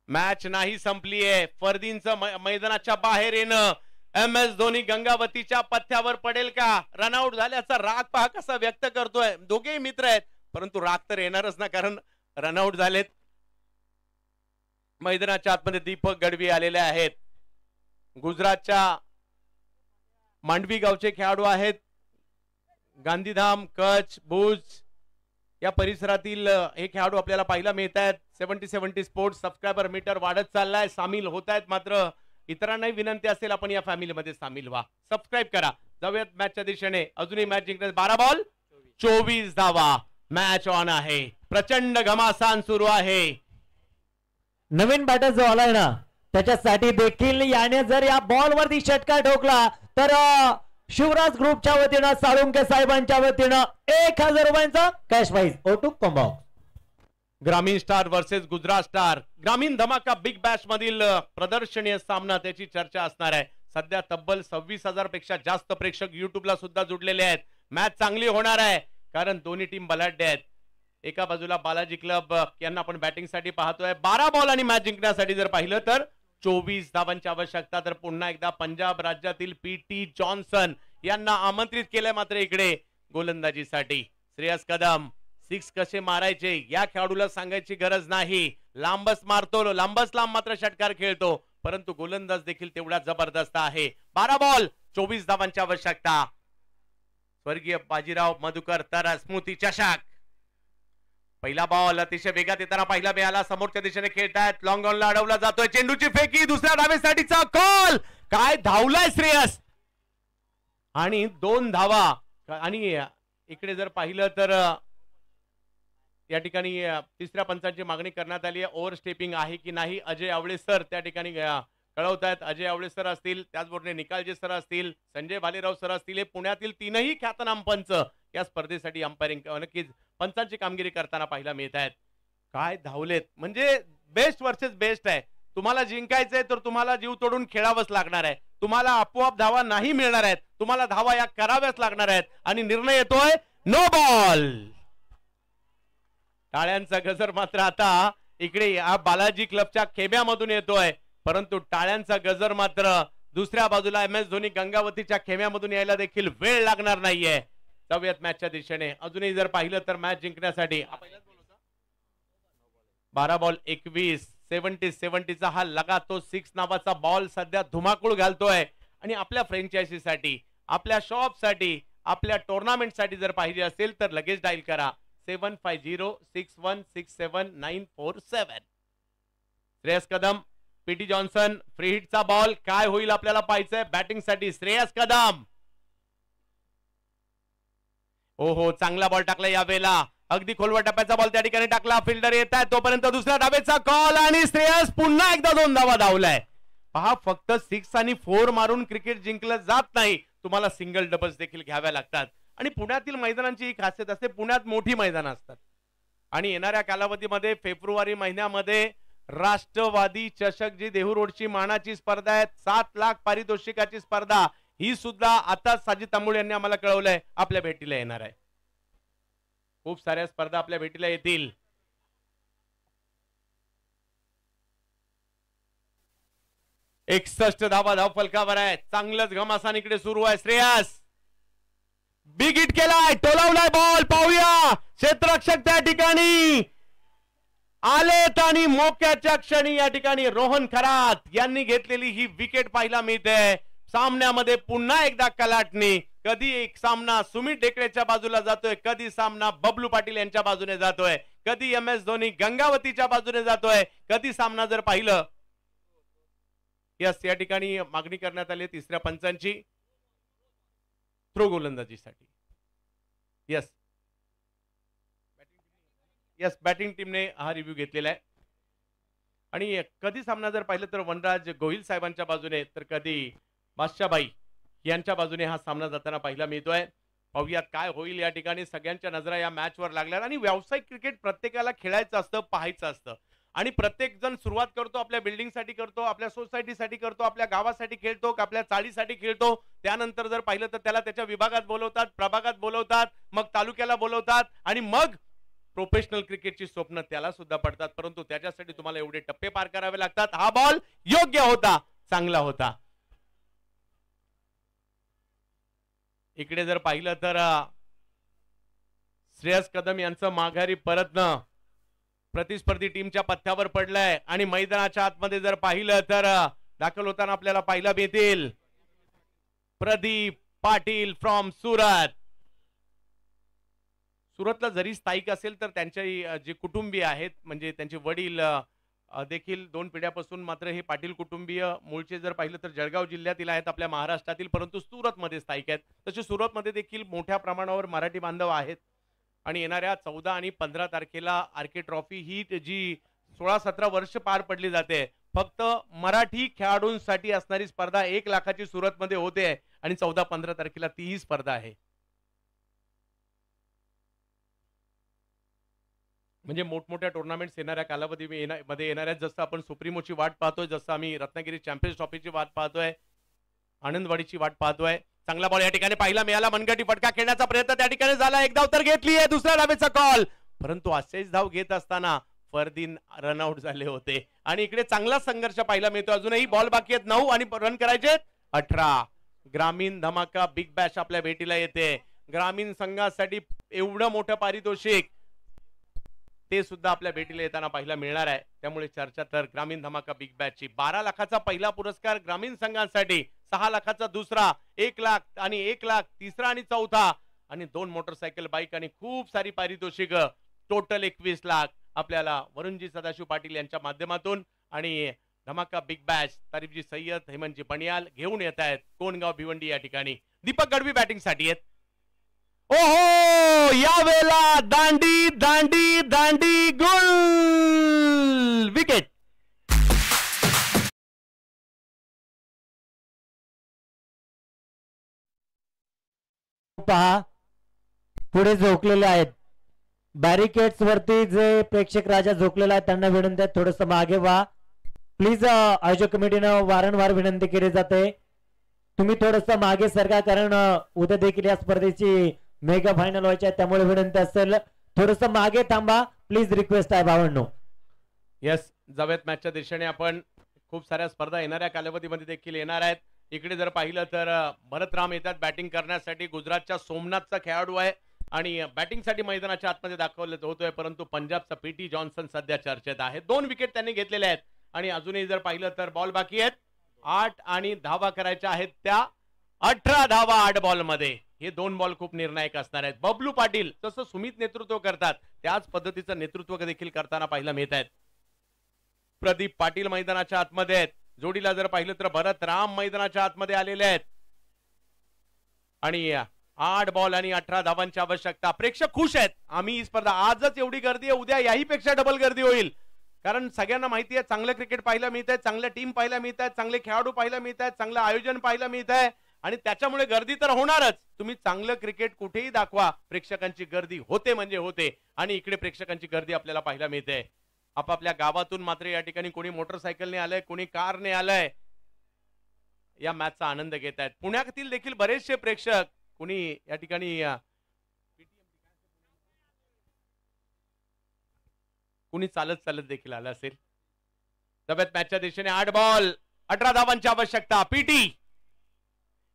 मॅच नाही संपलीये. फरदीनचं मैदानाच्या बाहेर येणं MS धोनी गंगावतीच्या पथ्यावर पडेल का? रनआउट झाल्याचा राग पहा कसा व्यक्त करतोय. दोघेही मित्र आहेत, परंतु राग तर येणारच ना, कारण रनआउट झालेत. मैदानाच्या आतमध्ये दीपक गडवी आलेले आहेत. गुजरातच्या मांडवी गावचे खेळाडू आहेत. गांधीधाम, कच्छ, भुज या परिसरातील हे खेळाडू आपल्याला पाहायला मिळत आहेत. 70 स्पोर्ट्स सबस्क्रायबर मीटर वाढत चाललाय. सामील होत आहेत. मात्र इतरांनाही विनंती असेल आपण या फॅमिलीमध्ये सामील व्हा, सबस्क्राईब करा. जाऊयात मॅचच्या दिशेने. अजूनही मॅच जिंकण्यात 12 बॉल 24 धावा. मॅच ऑन आहे. प्रचंड घमासान सुरू आहे. नवीन बॅटर जो आलाय ना, त्याच्यासाठी देखील याने जर या बॉल वरती षटकार ठोकला तर शिवराज ग्रुपच्या वतीनं साळुंके साहेबांच्या वतीनं 1000 रुपयांचा cash prize. O to combox. Gramin star versus Gujarat star. Gramin Dhamaka big Bash मधील प्रदर्शनीय सामना, त्याची चर्चा असणार आहे. सध्या तब्बल 26,000 पेक्षा जास्त प्रेक्षक युट्यूबला सुद्धा जुडलेले आहेत. मॅच चांगली होणार आहे, कारण दोन्ही टीम बलाढ्य आहेत. एका बाजूला बालाजी क्लब यांना आपण बॅटिंग साठी पाहतोय. 12 बॉल आणि मॅच जिंकण्यासाठी जर पाहिलं तर 24 धावांची आवश्यकता. तर पुन्हा एकदा पंजाब राज्यातील PT जॉन्सन यांना आमंत्रित केलंय. मात्र इकडे गोलंदाजीसाठी श्रेयस कदम. 6 कसे मारायचे या खेळाडूला सांगायची गरज नाही. लांबच मारतो, लांबच लांब मात्र षटकार खेळतो, परंतु गोलंदाज देखील तेवढा जबरदस्त आहे. 12 बॉल 24 धावांची आवश्यकता. स्वर्गीय बाजीराव मधुकर तर स्मृती चषक. पहिला बॉल अतिशय वेगात येताना पाहिला मिळाला. समोरच्या दिशेने खेळतायत. लॉंग ऑनला अडवला जातोय. चेंडूची फेकी. दुसऱ्या धावेसाठीचा कॉल. काय धावलाय श्रेयस आणि 2 धावा. आणि इकडे जर पाहिलं तर या ठिकाणी तिसऱ्या पंचांची मागणी करण्यात आली आहे. ओव्हर स्टेपिंग आहे की नाही अजय आवळे सर त्या ठिकाणी कळवतायत. अजय आवळे सर असतील, त्याचबरोबर निकालजे सर असतील, संजय भालेराव सर असतील. हे पुण्यातील 3ही ख्यातनाम पंच या स्पर्धेसाठी अंपायरिंग नक्कीच पंचांची कामगिरी करताना पाहायला मिळत आहेत. काय धावलेत, म्हणजे बेस्ट वर्सेस बेस्ट आहे. तुम्हाला जिंकायचंय तर तुम्हाला जीव तोडून खेळावंच लागणार आहे. तुम्हाला आपोआप धावा नाही मिळणार आहेत. तुम्हाला धावा या कराव्याच लागणार आहेत. आणि निर्णय येतोय नो बॉल. टाळ्यांचा गजर मात्र आता इकडे या बालाजी क्लबच्या खेम्यामधून येतोय, परंतु टाळ्यांचा गजर मात्र दुसऱ्या बाजूला MS धोनी गंगावतीच्या खेम्यामधून यायला देखील वेळ लागणार नाहीये. जाऊयात मॅचच्या दिशेने. अजूनही जर पाहिलं तर मॅच जिंकण्यासाठी 12 बॉल 21 70-70चा हा लगातो 6 नावाचा बॉल सध्या धुमाकूळ घालतोय. आणि आपल्या फ्रँचायझीसाठी, आपल्या शॉपसाठी, आपल्या टुर्नामेंटसाठी जर पाहिजे असेल तर लगेच डायल करा 7506167947. Shreyas Kadam, PT Johnson, free हिटचा बॉल काय होईल आपल्याला पाहायचंय. बॅटिंगसाठी श्रेयस कदम. ओहो, चांगला बॉल टाकला यावेळेला, अगदी खोलवर टप्प्याचा बॉल त्या ठिकाणी टाकला. फिल्डर येत आहे तोपर्यंत दुसऱ्या धावेचा कॉल आणि श्रेयस पुन्हा एकदा 2 धावा धावलाय. पहा, फक्त 6 आणि 4 मारून क्रिकेट जिंकलं जात नाही, तुम्हाला सिंगल डबल्स देखील घ्याव्या लागतात. आणि पुण्यातील मैदानांची ही खासियत असते, पुण्यात मोठी मैदानं असतात आणि येणाऱ्या कालावधीमध्ये फेब्रुवारी महिन्यामध्ये राष्ट्रवादी चषक जी देहू रोडची मानाची स्पर्धा आहे, 7 लाख पारितोषिकाची स्पर्धा, ही सुद्धा आता साजिद तांबोळे यांनी आम्हाला कळवलंय आपल्या भेटीला येणार आहे. खूप साऱ्या स्पर्धा आपल्या भेटीला येतील. एकसष्ट धावा धावफलकावर आहे. चांगलंच घमासान इकडे सुरू आहे. श्रेयस बिग हिट केलाय, टोलावलाय बॉल, पाहूया क्षेत्ररक्षक त्या ठिकाणी आलेत आणि मोक्याच्या क्षणी या ठिकाणी रोहन खरात यांनी घेतलेली ही विकेट पाहायला मिळते. सामन्यामध्ये पुन्हा एकदा कलाटणी. कधी एक सामना सुमित ढेकळेच्या बाजूला जातोय, कधी सामना बबलू पाटील यांच्या बाजूने जातोय, कधी MS धोनी गंगावतीच्या बाजूने जातोय, कधी सामना जर पाहिलं यस या ठिकाणी मागणी करण्यात आली तिसऱ्या पंचांची थ्रो गोलंदाजीसाठी. यस यस बॅटिंग टीमने हा रिव्ह्यू घेतलेला आहे. आणि कधी सामना जर पाहिलं तर वनराज गोहिल साहेबांच्या बाजूने तर कधी बादशाबाई यांच्या बाजूने हा सामना जाताना पाहायला मिळतोय. पाहूयात काय होईल. या ठिकाणी सगळ्यांच्या नजरा या मॅचवर लागल्या आणि व्यावसायिक क्रिकेट प्रत्येकाला खेळायचं असतं, पाहायचं असतं आणि प्रत्येक जण सुरुवात करतो आपल्या बिल्डिंगसाठी करतो, आपल्या सोसायटीसाठी करतो, आपल्या गावासाठी खेळतो, आपल्या चाळीसाठी खेळतो. त्यानंतर जर पाहिलं तर त्याला त्याच्या विभागात बोलवतात, प्रभागात बोलवतात, मग तालुक्याला बोलवतात आणि मग प्रोफेशनल क्रिकेटची स्वप्न त्याला सुद्धा पडतात. परंतु त्याच्यासाठी तुम्हाला एवढे टप्पे पार करावे लागतात. हा बॉल योग्य होता, चांगला होता. इकडे जर पाहिलं तर श्रेयस कदम यांचं माघारी परतणं प्रतिस्पर्धी टीमच्या पथ्यावर पडलंय आणि मैदानाच्या आतमध्ये जर पाहिलं तर दाखल होताना आपल्याला पाहायला मिळतील प्रदीप पाटील फ्रॉम सुरत. सुरतला जरी स्थायिक असेल तर त्यांच्या जे कुटुंबीय आहेत म्हणजे त्यांचे वडील देखील 2 पिढ्यापासून मात्र हे पाटील कुटुंबीय मूळचे जर पाहिलं तर जळगाव जिल्ह्यातील आहेत आपल्या महाराष्ट्रातील, परंतु सुरतमध्ये स्थायिक आहेत. तसे सुरतमध्ये देखील मोठ्या प्रमाणावर मराठी बांधव आहेत आणि येणाऱ्या 14 आणि 15 तारखेला आरके ट्रॉफी ही जी 16-17 वर्ष पार पडली जाते फक्त मराठी खेळाडूंसाठी असणारी स्पर्धा 1 लाखाची सुरतमध्ये होते आणि 14-15 तारखेला तीही स्पर्धा आहे. म्हणजे मोठमोठ्या टुर्नामेंट्स येणाऱ्या कालावधीमध्ये येणाऱ्या, जसं आपण सुप्रीमोची वाट पाहतोय, जसं आम्ही रत्नागिरी चॅम्पियन्स ट्रॉफीची वाट पाहतोय, आनंदवाडीची वाट पाहतोय. चांगला बॉल या ठिकाणी पाहिला मिळाला, मनगटी फटका खेळण्याचा प्रयत्न त्या ठिकाणी झाला, एक धाव तर घेतली आहे, दुसऱ्या धावेचा कॉल, परंतु असेच धाव घेत असताना फरदीन रनआउट झाले होते आणि इकडे चांगला संघर्ष पाहायला मिळतो. अजूनही बॉल बाकी आहेत 9 आणि रन करायचे 18. ग्रामीण धमाका बिग बॅश आपल्या भेटीला येते. ग्रामीण संघासाठी एवढं मोठं पारितोषिक ते सुद्धा आपल्या भेटीला येताना पाहायला मिळणार आहे. त्यामुळे चर्चा तर ग्रामीण धमाका बिग बॅचची. 12 लाखाचा पहिला पुरस्कार ग्रामीण संघांसाठी, 6 लाखाचा दुसरा, 1 लाख आणि 1 लाख तिसरा आणि चौथा आणि 2 मोटरसायकल बाईक आणि खूप सारी पारितोषिक, टोटल 21 लाख आपल्याला वरुणजी सदाशिव पाटील यांच्या माध्यमातून आणि धमाका बिग बॅच तारीफजी सय्यद, हेमंतजी बनियाल घेऊन येत आहेत कोणगाव भिवंडी या ठिकाणी. दीपक गडवी बॅटिंग साठी आहेत. ओहो, यावेळेला दांडी दांडी दांडी गुल, विकेट. पहा पुढे झोकलेले आहेत बॅरिकेड्स वरती, जे प्रेक्षक राजा झोकलेला आहे त्यांना विनंती आहे थोडस मागे व्हा प्लीज. आयोजक कमिटीनं वारंवार विनंती केली जाते तुम्ही थोडस मागे सरका, कारण उद्या देखील या स्पर्धेची मेगा फायनल व्हायची आहे, त्यामुळे विनंती असेल थोडस मागे थांबा प्लीज, रिक्वेस्ट आहे भावांनो. यस, जाऊयात मॅचच्या दिशेने. आपण खूप साऱ्या स्पर्धा येणाऱ्या कालावधीमध्ये देखील येणार आहेत. इकडे जर पाहिलं तर भरत राम येतात बॅटिंग करण्यासाठी. गुजरातच्या सोमनाथचा खेळाडू आहे आणि बॅटिंगसाठी मैदानाच्या आतमध्ये दाखवलं होतोय, परंतु पंजाबचा पीटी जॉन्सन सध्या चर्चेत आहे. 2 विकेट त्यांनी घेतलेल्या आहेत आणि अजूनही जर पाहिलं तर बॉल बाकी आहेत 8 आणि धावा करायच्या आहेत त्या 18 धावा 8 बॉल मध्ये. हे 2 बॉल खूप निर्णायक असणार आहेत. बबलू पाटील जसं सुमित नेतृत्व करतात त्याच पद्धतीचं नेतृत्व देखील करताना पाहायला मिळत आहेत. प्रदीप पाटील मैदानाच्या आतमध्ये आहेत. जोडीला जर पाहिलं तर भरत राम मैदानाच्या आतमध्ये आलेले आहेत आणि 8 बॉल आणि 18 धावांची आवश्यकता. प्रेक्षक खुश आहेत. आम्ही ही स्पर्धा आजच एवढी गर्दी आहे, उद्या याही पेक्षा डबल गर्दी होईल, कारण सगळ्यांना माहिती आहे चांगलं क्रिकेट पाहायला मिळत आहे, चांगल्या टीम पाहायला मिळत आहेत, चांगले खेळाडू पाहायला मिळत आहेत, चांगलं आयोजन पाहायला मिळत आहे आणि त्याच्यामुळे गर्दी तर होणारच. तुम्ही चांगलं क्रिकेट कुठेही दाखवा, प्रेक्षकांची गर्दी होते म्हणजे होते आणि इकडे प्रेक्षकांची गर्दी आपल्याला पाहायला मिळते. आपापल्या गावातून मात्र या ठिकाणी कोणी मोटरसायकलने आलंय, कोणी कारने आलंय, या मॅचचा आनंद घेत आहेत. पुण्यातील देखील बरेचसे प्रेक्षक कोणी या ठिकाणी कुणी चालत चालत देखील आलं असेल. तब्येत मॅचच्या दिशेने 8 बॉल 18 धावांची आवश्यकता. पीटी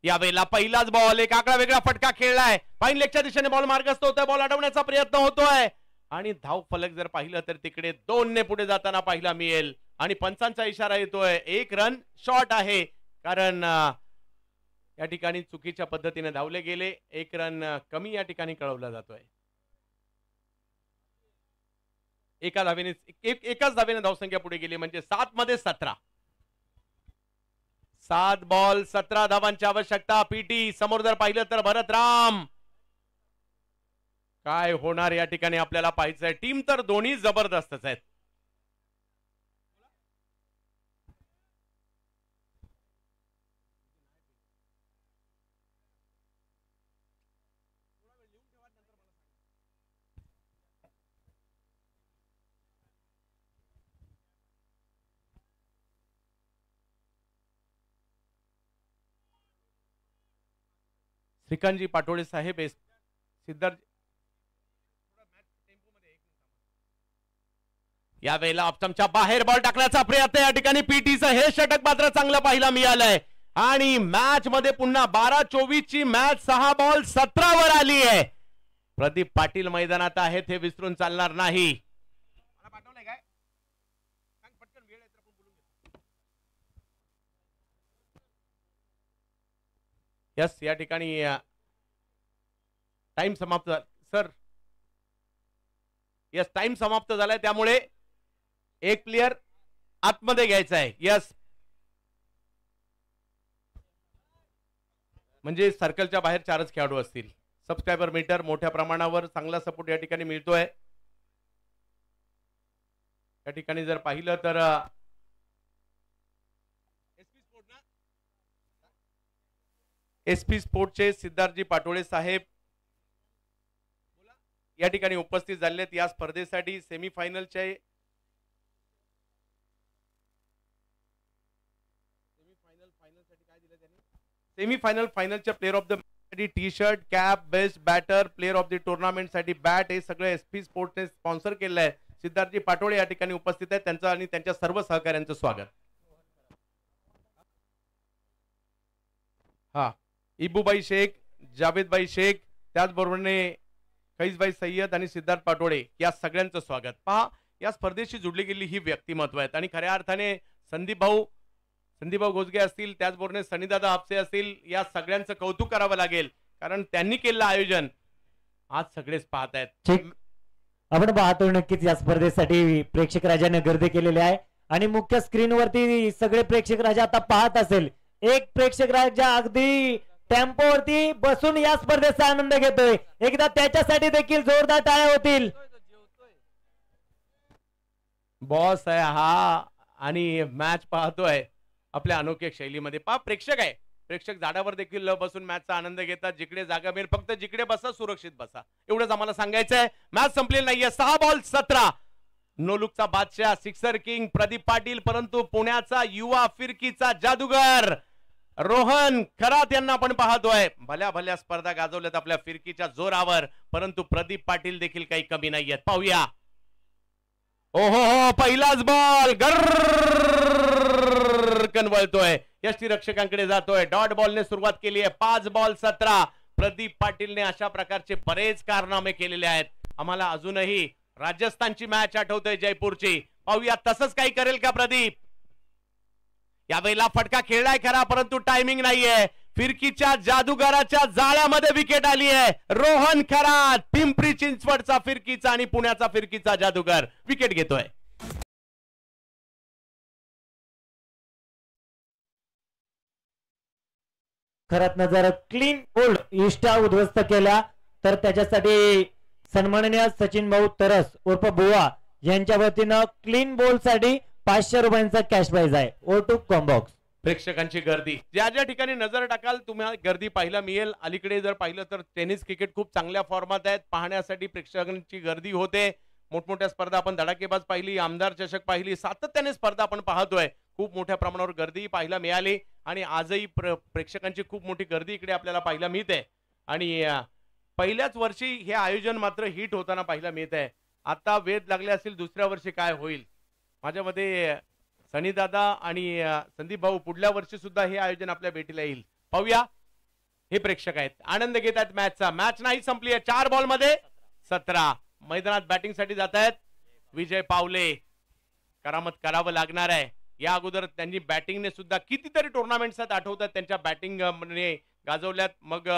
यावेळेला पहिलाच बॉल, एक आकडा वेगळा फटका खेळलाय. फाईन लेगच्या दिशेने बॉल मार्गस्थ होतोय, बॉल अडवण्याचा प्रयत्न होतोय आणि धाव फलक जर पाहिलं तर तिकडे 2 ने पुढे जाताना पाहायला मिळेल आणि पंचांचा इशारा येतोय. 1 रन शॉर्ट आहे, कारण या ठिकाणी चुकीच्या पद्धतीने धावले गेले. 1 रन कमी या ठिकाणी कळवला जातोय. एकाच धावेने धावसंख्या पुढे गेली, म्हणजे 7 मध्ये 17. 7 बॉल 17 धावांची आवश्यकता. पीटी समोर जर पाहिलं तर भरत राम. काय होणार या ठिकाणी आपल्याला पाहायचंय. टीम तर दोन्ही जबरदस्तच आहेत. श्रीकांतजी पाटोळे साहेब, सिद्धार्थ या वेळेला ऑप्शनच्या बाहेर बॉल टाकण्याचा प्रयत्न. या ठिकाणी पीटीचं हे षटक मात्र चांगलं पाहायला मिळालंय आणि मॅच मध्ये पुन्हा 12-24 ची मॅच 6 बॉल 17 वर आली आहे. प्रदीप पाटील मैदानात आहेत, हे विसरून चालणार नाही. यस, या ठिकाणी टाइम समाप्त सर. यस, टाइम समाप्त झालाय, त्यामुळे एक प्लेयर आतमध्ये घ्यायचा आहे. यस, म्हणजे सर्कलच्या बाहेर 4च खेळाडू असतील. सबस्क्रायबर मीटर मोठ्या प्रमाणावर चांगला सपोर्ट या ठिकाणी मिळतोय. या ठिकाणी जर पाहिलं तर एसपी स्पोर्टचे सिद्धार्थजी पाटोळे साहेब या ठिकाणी उपस्थित झालेत. या स्पर्धेसाठी सेमीफायनलचे फायनलच्या player of the T shirt, cap, best batter, player of the tournament साठी बॅट, हे सगळं एसपी स्पोर्ट्सने स्पॉन्सर केलं आहे. सिद्धार्थजी पाटोळे या ठिकाणी उपस्थित आहेत. त्यांचं आणि त्यांच्या सर्व सहकाऱ्यांचं स्वागत. हा, इबूबाई शेख, जावेदबाई शेख, त्याचबरोबरने कैसबाई सय्यद आणि सिद्धार्थ पाटोळे या सगळ्यांचं स्वागत. पहा, या स्पर्धेशी जुडली गेली ही व्यक्तिमत्व आहेत आणि खऱ्या अर्थाने संदीप भाऊ घोजगे असतील, त्याचबरोबर सनीदादा हापसे असतील, या सगळ्यांचं कौतुक करावं लागेल, कारण त्यांनी केलेलं आयोजन आज सगळेच पाहत आहेत. आपण पाहतो नक्कीच या स्पर्धेसाठी प्रेक्षक राजाने गर्दी केलेली आहे आणि मुख्य स्क्रीनवरती सगळे प्रेक्षक राजा आता पाहत असेल. एक प्रेक्षक राजा अगदी टेम्पोवरती बसून या स्पर्धेचा आनंद घेतोय. एकदा त्याच्यासाठी देखील जोरदार टाळ्या होतील. बॉस आहे हा आणि मॅच पाहतोय आपल्या अनोख्या शैलीमध्ये. पहा, प्रेक्षक आहे, प्रेक्षक झाडावर देखील बसून मॅचचा आनंद घेतात. जिकडे जागा मिळेल फक्त जिकडे बसा, सुरक्षित बसा, एवढंच आम्हाला सांगायचंय. मॅच संपलेली नाहीये. 6 बॉल 17. नोलुकचा बादशाह, सिक्सर किंग प्रदीप पाटील, परंतु पुण्याचा युवा फिरकीचा जादूगर रोहन खरात यांना आपण पाहतोय. भल्या भल्या स्पर्धा गाजवल्यात आपल्या फिरकीच्या जोरावर, परंतु प्रदीप पाटील देखील काही कमी नाहीयेत. पाहूया. ओहो, पहिलाच बॉल गरकन वळतोय, यष्टीरक्षकांकडे जातोय. डॉट बॉलने सुरुवात केली आहे. 5 बॉल 17. प्रदीप पाटीलने अशा प्रकारचे बरेच कारनामे केलेले आहेत. आम्हाला अजूनही राजस्थानची मॅच आठवतोय, जयपूरची. पाहूया तसंच काही करेल का प्रदीप. यावेळेला फटका खेळलाय खरा, परंतु टायमिंग नाहीये. फिरकीच्या जादूगाराच्या जाळ्यामध्ये विकेट आली आहे. रोहन खरात, पिंपरी चिंचवडचा फिरकीचा आणि पुण्याचा फिरकीचा जादूगार विकेट घेतोय. खरातनं जर क्लीन बोल्ड इष्टा उद्ध्वस्त केला तर त्याच्यासाठी सन्माननीय सचिन भाऊ तरस उर्फ बुवा यांच्या वतीनं क्लीन बोल्ड साठी 500 रुपयांचा कॅश प्राइज आहे. O to combox. प्रेक्षकांची गर्दी ज्या ज्या ठिकाणी नजर टाकाल तुम्हाला गर्दी पाहायला मिळेल. अलीकडे जर पाहिलं तर टेनिस क्रिकेट खूप चांगल्या फॉर्मात आहेत. पाहण्यासाठी प्रेक्षकांची गर्दी होते. मोठमोठ्या स्पर्धा आपण धडाकेबाज पाहिली, आमदार चषक पाहिली, सातत्याने स्पर्धा आपण पाहतोय. खूप मोठ्या प्रमाणावर गर्दी पाहायला मिळाली आणि आजही प्रेक्षकांची खूप मोठी गर्दी इकडे आपल्याला पाहायला मिळते. आणि पहिल्याच वर्षी हे आयोजन मात्र हिट होताना पाहायला मिळत आहे. आता वेध लागले असतील दुसऱ्या वर्षी काय होईल. माझ्या मते सनी दादा आणि संदीप भाऊ पुढल्या वर्षी सुद्धा हे आयोजन आपल्या भेटीला येईल. पाहूया. हे प्रेक्षक आहेत, आनंद घेत आहेत मॅचचा. मॅच नाही संपली आहे. 4 बॉल मध्ये 17. मैदानात बॅटिंग साठी जात आहेत विजय पावले. करामत करावं लागणार आहे. या अगोदर त्यांनी बॅटिंगने सुद्धा कितीतरी टुर्नामेंट्सात आठवतात त्यांच्या बॅटिंग गाजवल्यात. मग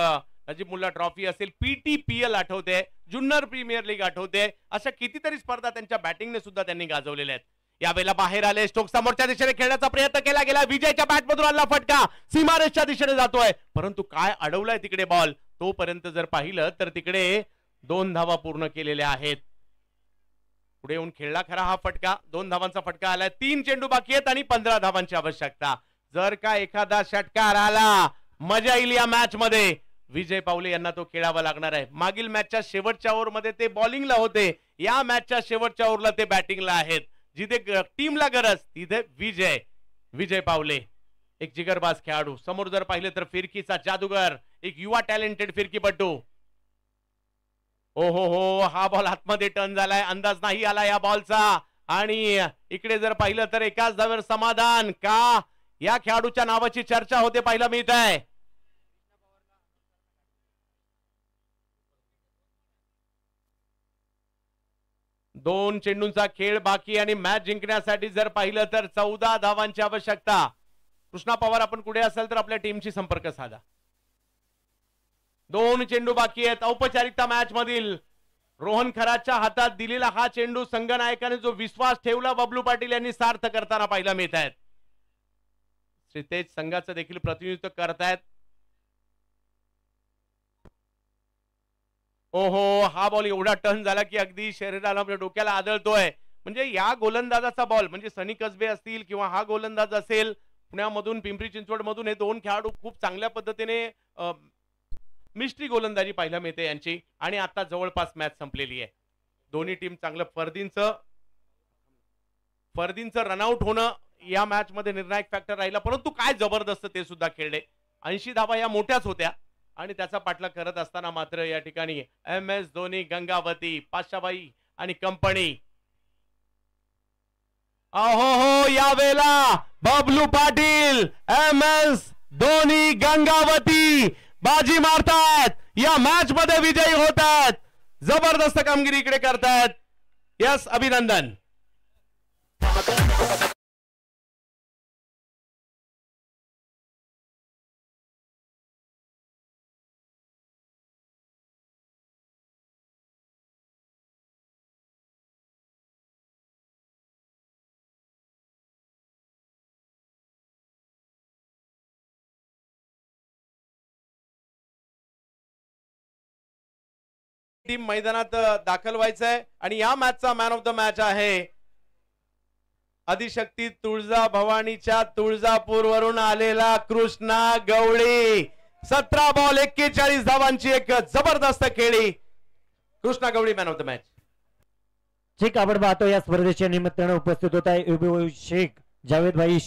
नजीबुल्ला ट्रॉफी असेल, PTPL आठवते, जुन्नर प्रीमियर लीग आठवते, अशा कितीतरी स्पर्धा त्यांच्या बॅटिंगने सुद्धा त्यांनी गाजवलेल्या आहेत. यावेळेला बाहेर आले. स्टोक समोरच्या दिशेने खेळण्याचा प्रयत्न केला गेला. विजयच्या बॅट मधून आला फटका, सीमारेषच्या दिशेने जातोय, परंतु काय अडवलाय तिकडे बॉल. तोपर्यंत जर पाहिलं तर तिकडे 2 धावा पूर्ण केलेल्या आहेत. पुढे येऊन खेळला खरा हा फटका. 2 धावांचा फटका आलाय. 3 चेंडू बाकी आहेत आणि 15 धावांची आवश्यकता. जर का एखादा षटकार आला मजा येईल या मॅच मध्ये. विजय पावले यांना तो खेळावा लागणार आहे. मागील मॅचच्या शेवटच्या ओव्हर मध्ये ते बॉलिंगला होते. या मॅचच्या शेवटच्या ओव्हरला ते बॅटिंगला आहेत. जिथे टीमला गरज तिथे विजय पावले एक जिगरबाज खेळाडू. समोर जर पाहिलं तर फिरकीचा जादूगर, एक युवा टॅलेंटेड फिरकीपटू. ओहो हो, हा बॉल आतमध्ये टर्न झालाय. अंदाज नाही आला या बॉलचा. आणि इकडे जर पाहिलं तर एकाच धावेवर समाधान का या खेळाडूच्या नावाची चर्चा होते पाहायला मिळत आहे. दोन चेंडूंचा खेळ बाकी आणि मॅच जिंकण्यासाठी जर पाहिलं तर 14 धावांची आवश्यकता. कृष्णा पवार आपण कुठे असाल तर आपल्या टीमशी संपर्क साधा. 2 चेंडू बाकी आहेत. औपचारिकता मॅच मधील रोहन खराच्या हातात दिलेला हा चेंडू संघनायकाने जो विश्वास ठेवला बबलू पाटील यांनी सार्थ करताना पाहायला मिळत आहेत. श्रीतेज संघाचं देखील प्रतिनिधित्व करतायत. ओहो, हा बॉल एवढा टर्न झाला की अगदी शरीराला डोक्याला आदळतोय. म्हणजे या गोलंदाजाचा बॉल म्हणजे सनी कसबे असतील किंवा हा गोलंदाज असेल पुण्यामधून, पिंपरी चिंचवड मधून, हे 2 खेळाडू खूप चांगल्या पद्धतीने मिस्ट्री गोलंदाजी पाहायला मिळते यांची. आणि आता जवळपास मॅच संपलेली आहे. दोन्ही टीम चांगलं फर्दींचं रनआउट होणं या मॅच मध्ये निर्णायक फॅक्टर राहिला. परंतु काय जबरदस्त ते सुद्धा खेळले. 80 धावा या मोठ्याच होत्या आणि त्याचा पाठलाग करत असताना मात्र या ठिकाणी MS धोनी, गंगावती, पाशाबाई आणि कंपनी. अहो हो, यावेळेला बबलू पाटील, MS धोनी, गंगावती बाजी मारतात. या मॅच मध्ये विजयी होतात. जबरदस्त कामगिरी इकडे करतात. यस, अभिनंदन. टीम मैदानात दाखल व्हायचंय आणि या मॅचचा मॅन ऑफ द मॅच आहे आदिशक्ती तुळजा भवानीच्या तुळजापूर वरून आलेला कृष्णा गवळी. 17 बॉल 41 धावांची एक जबरदस्त खेळी. कृष्णा गवळी मॅन ऑफ द मॅच. ठीक, आपण पाहतो या स्पर्धेच्या निमित्तानं उपस्थित होत आहे शेख जावेद भाई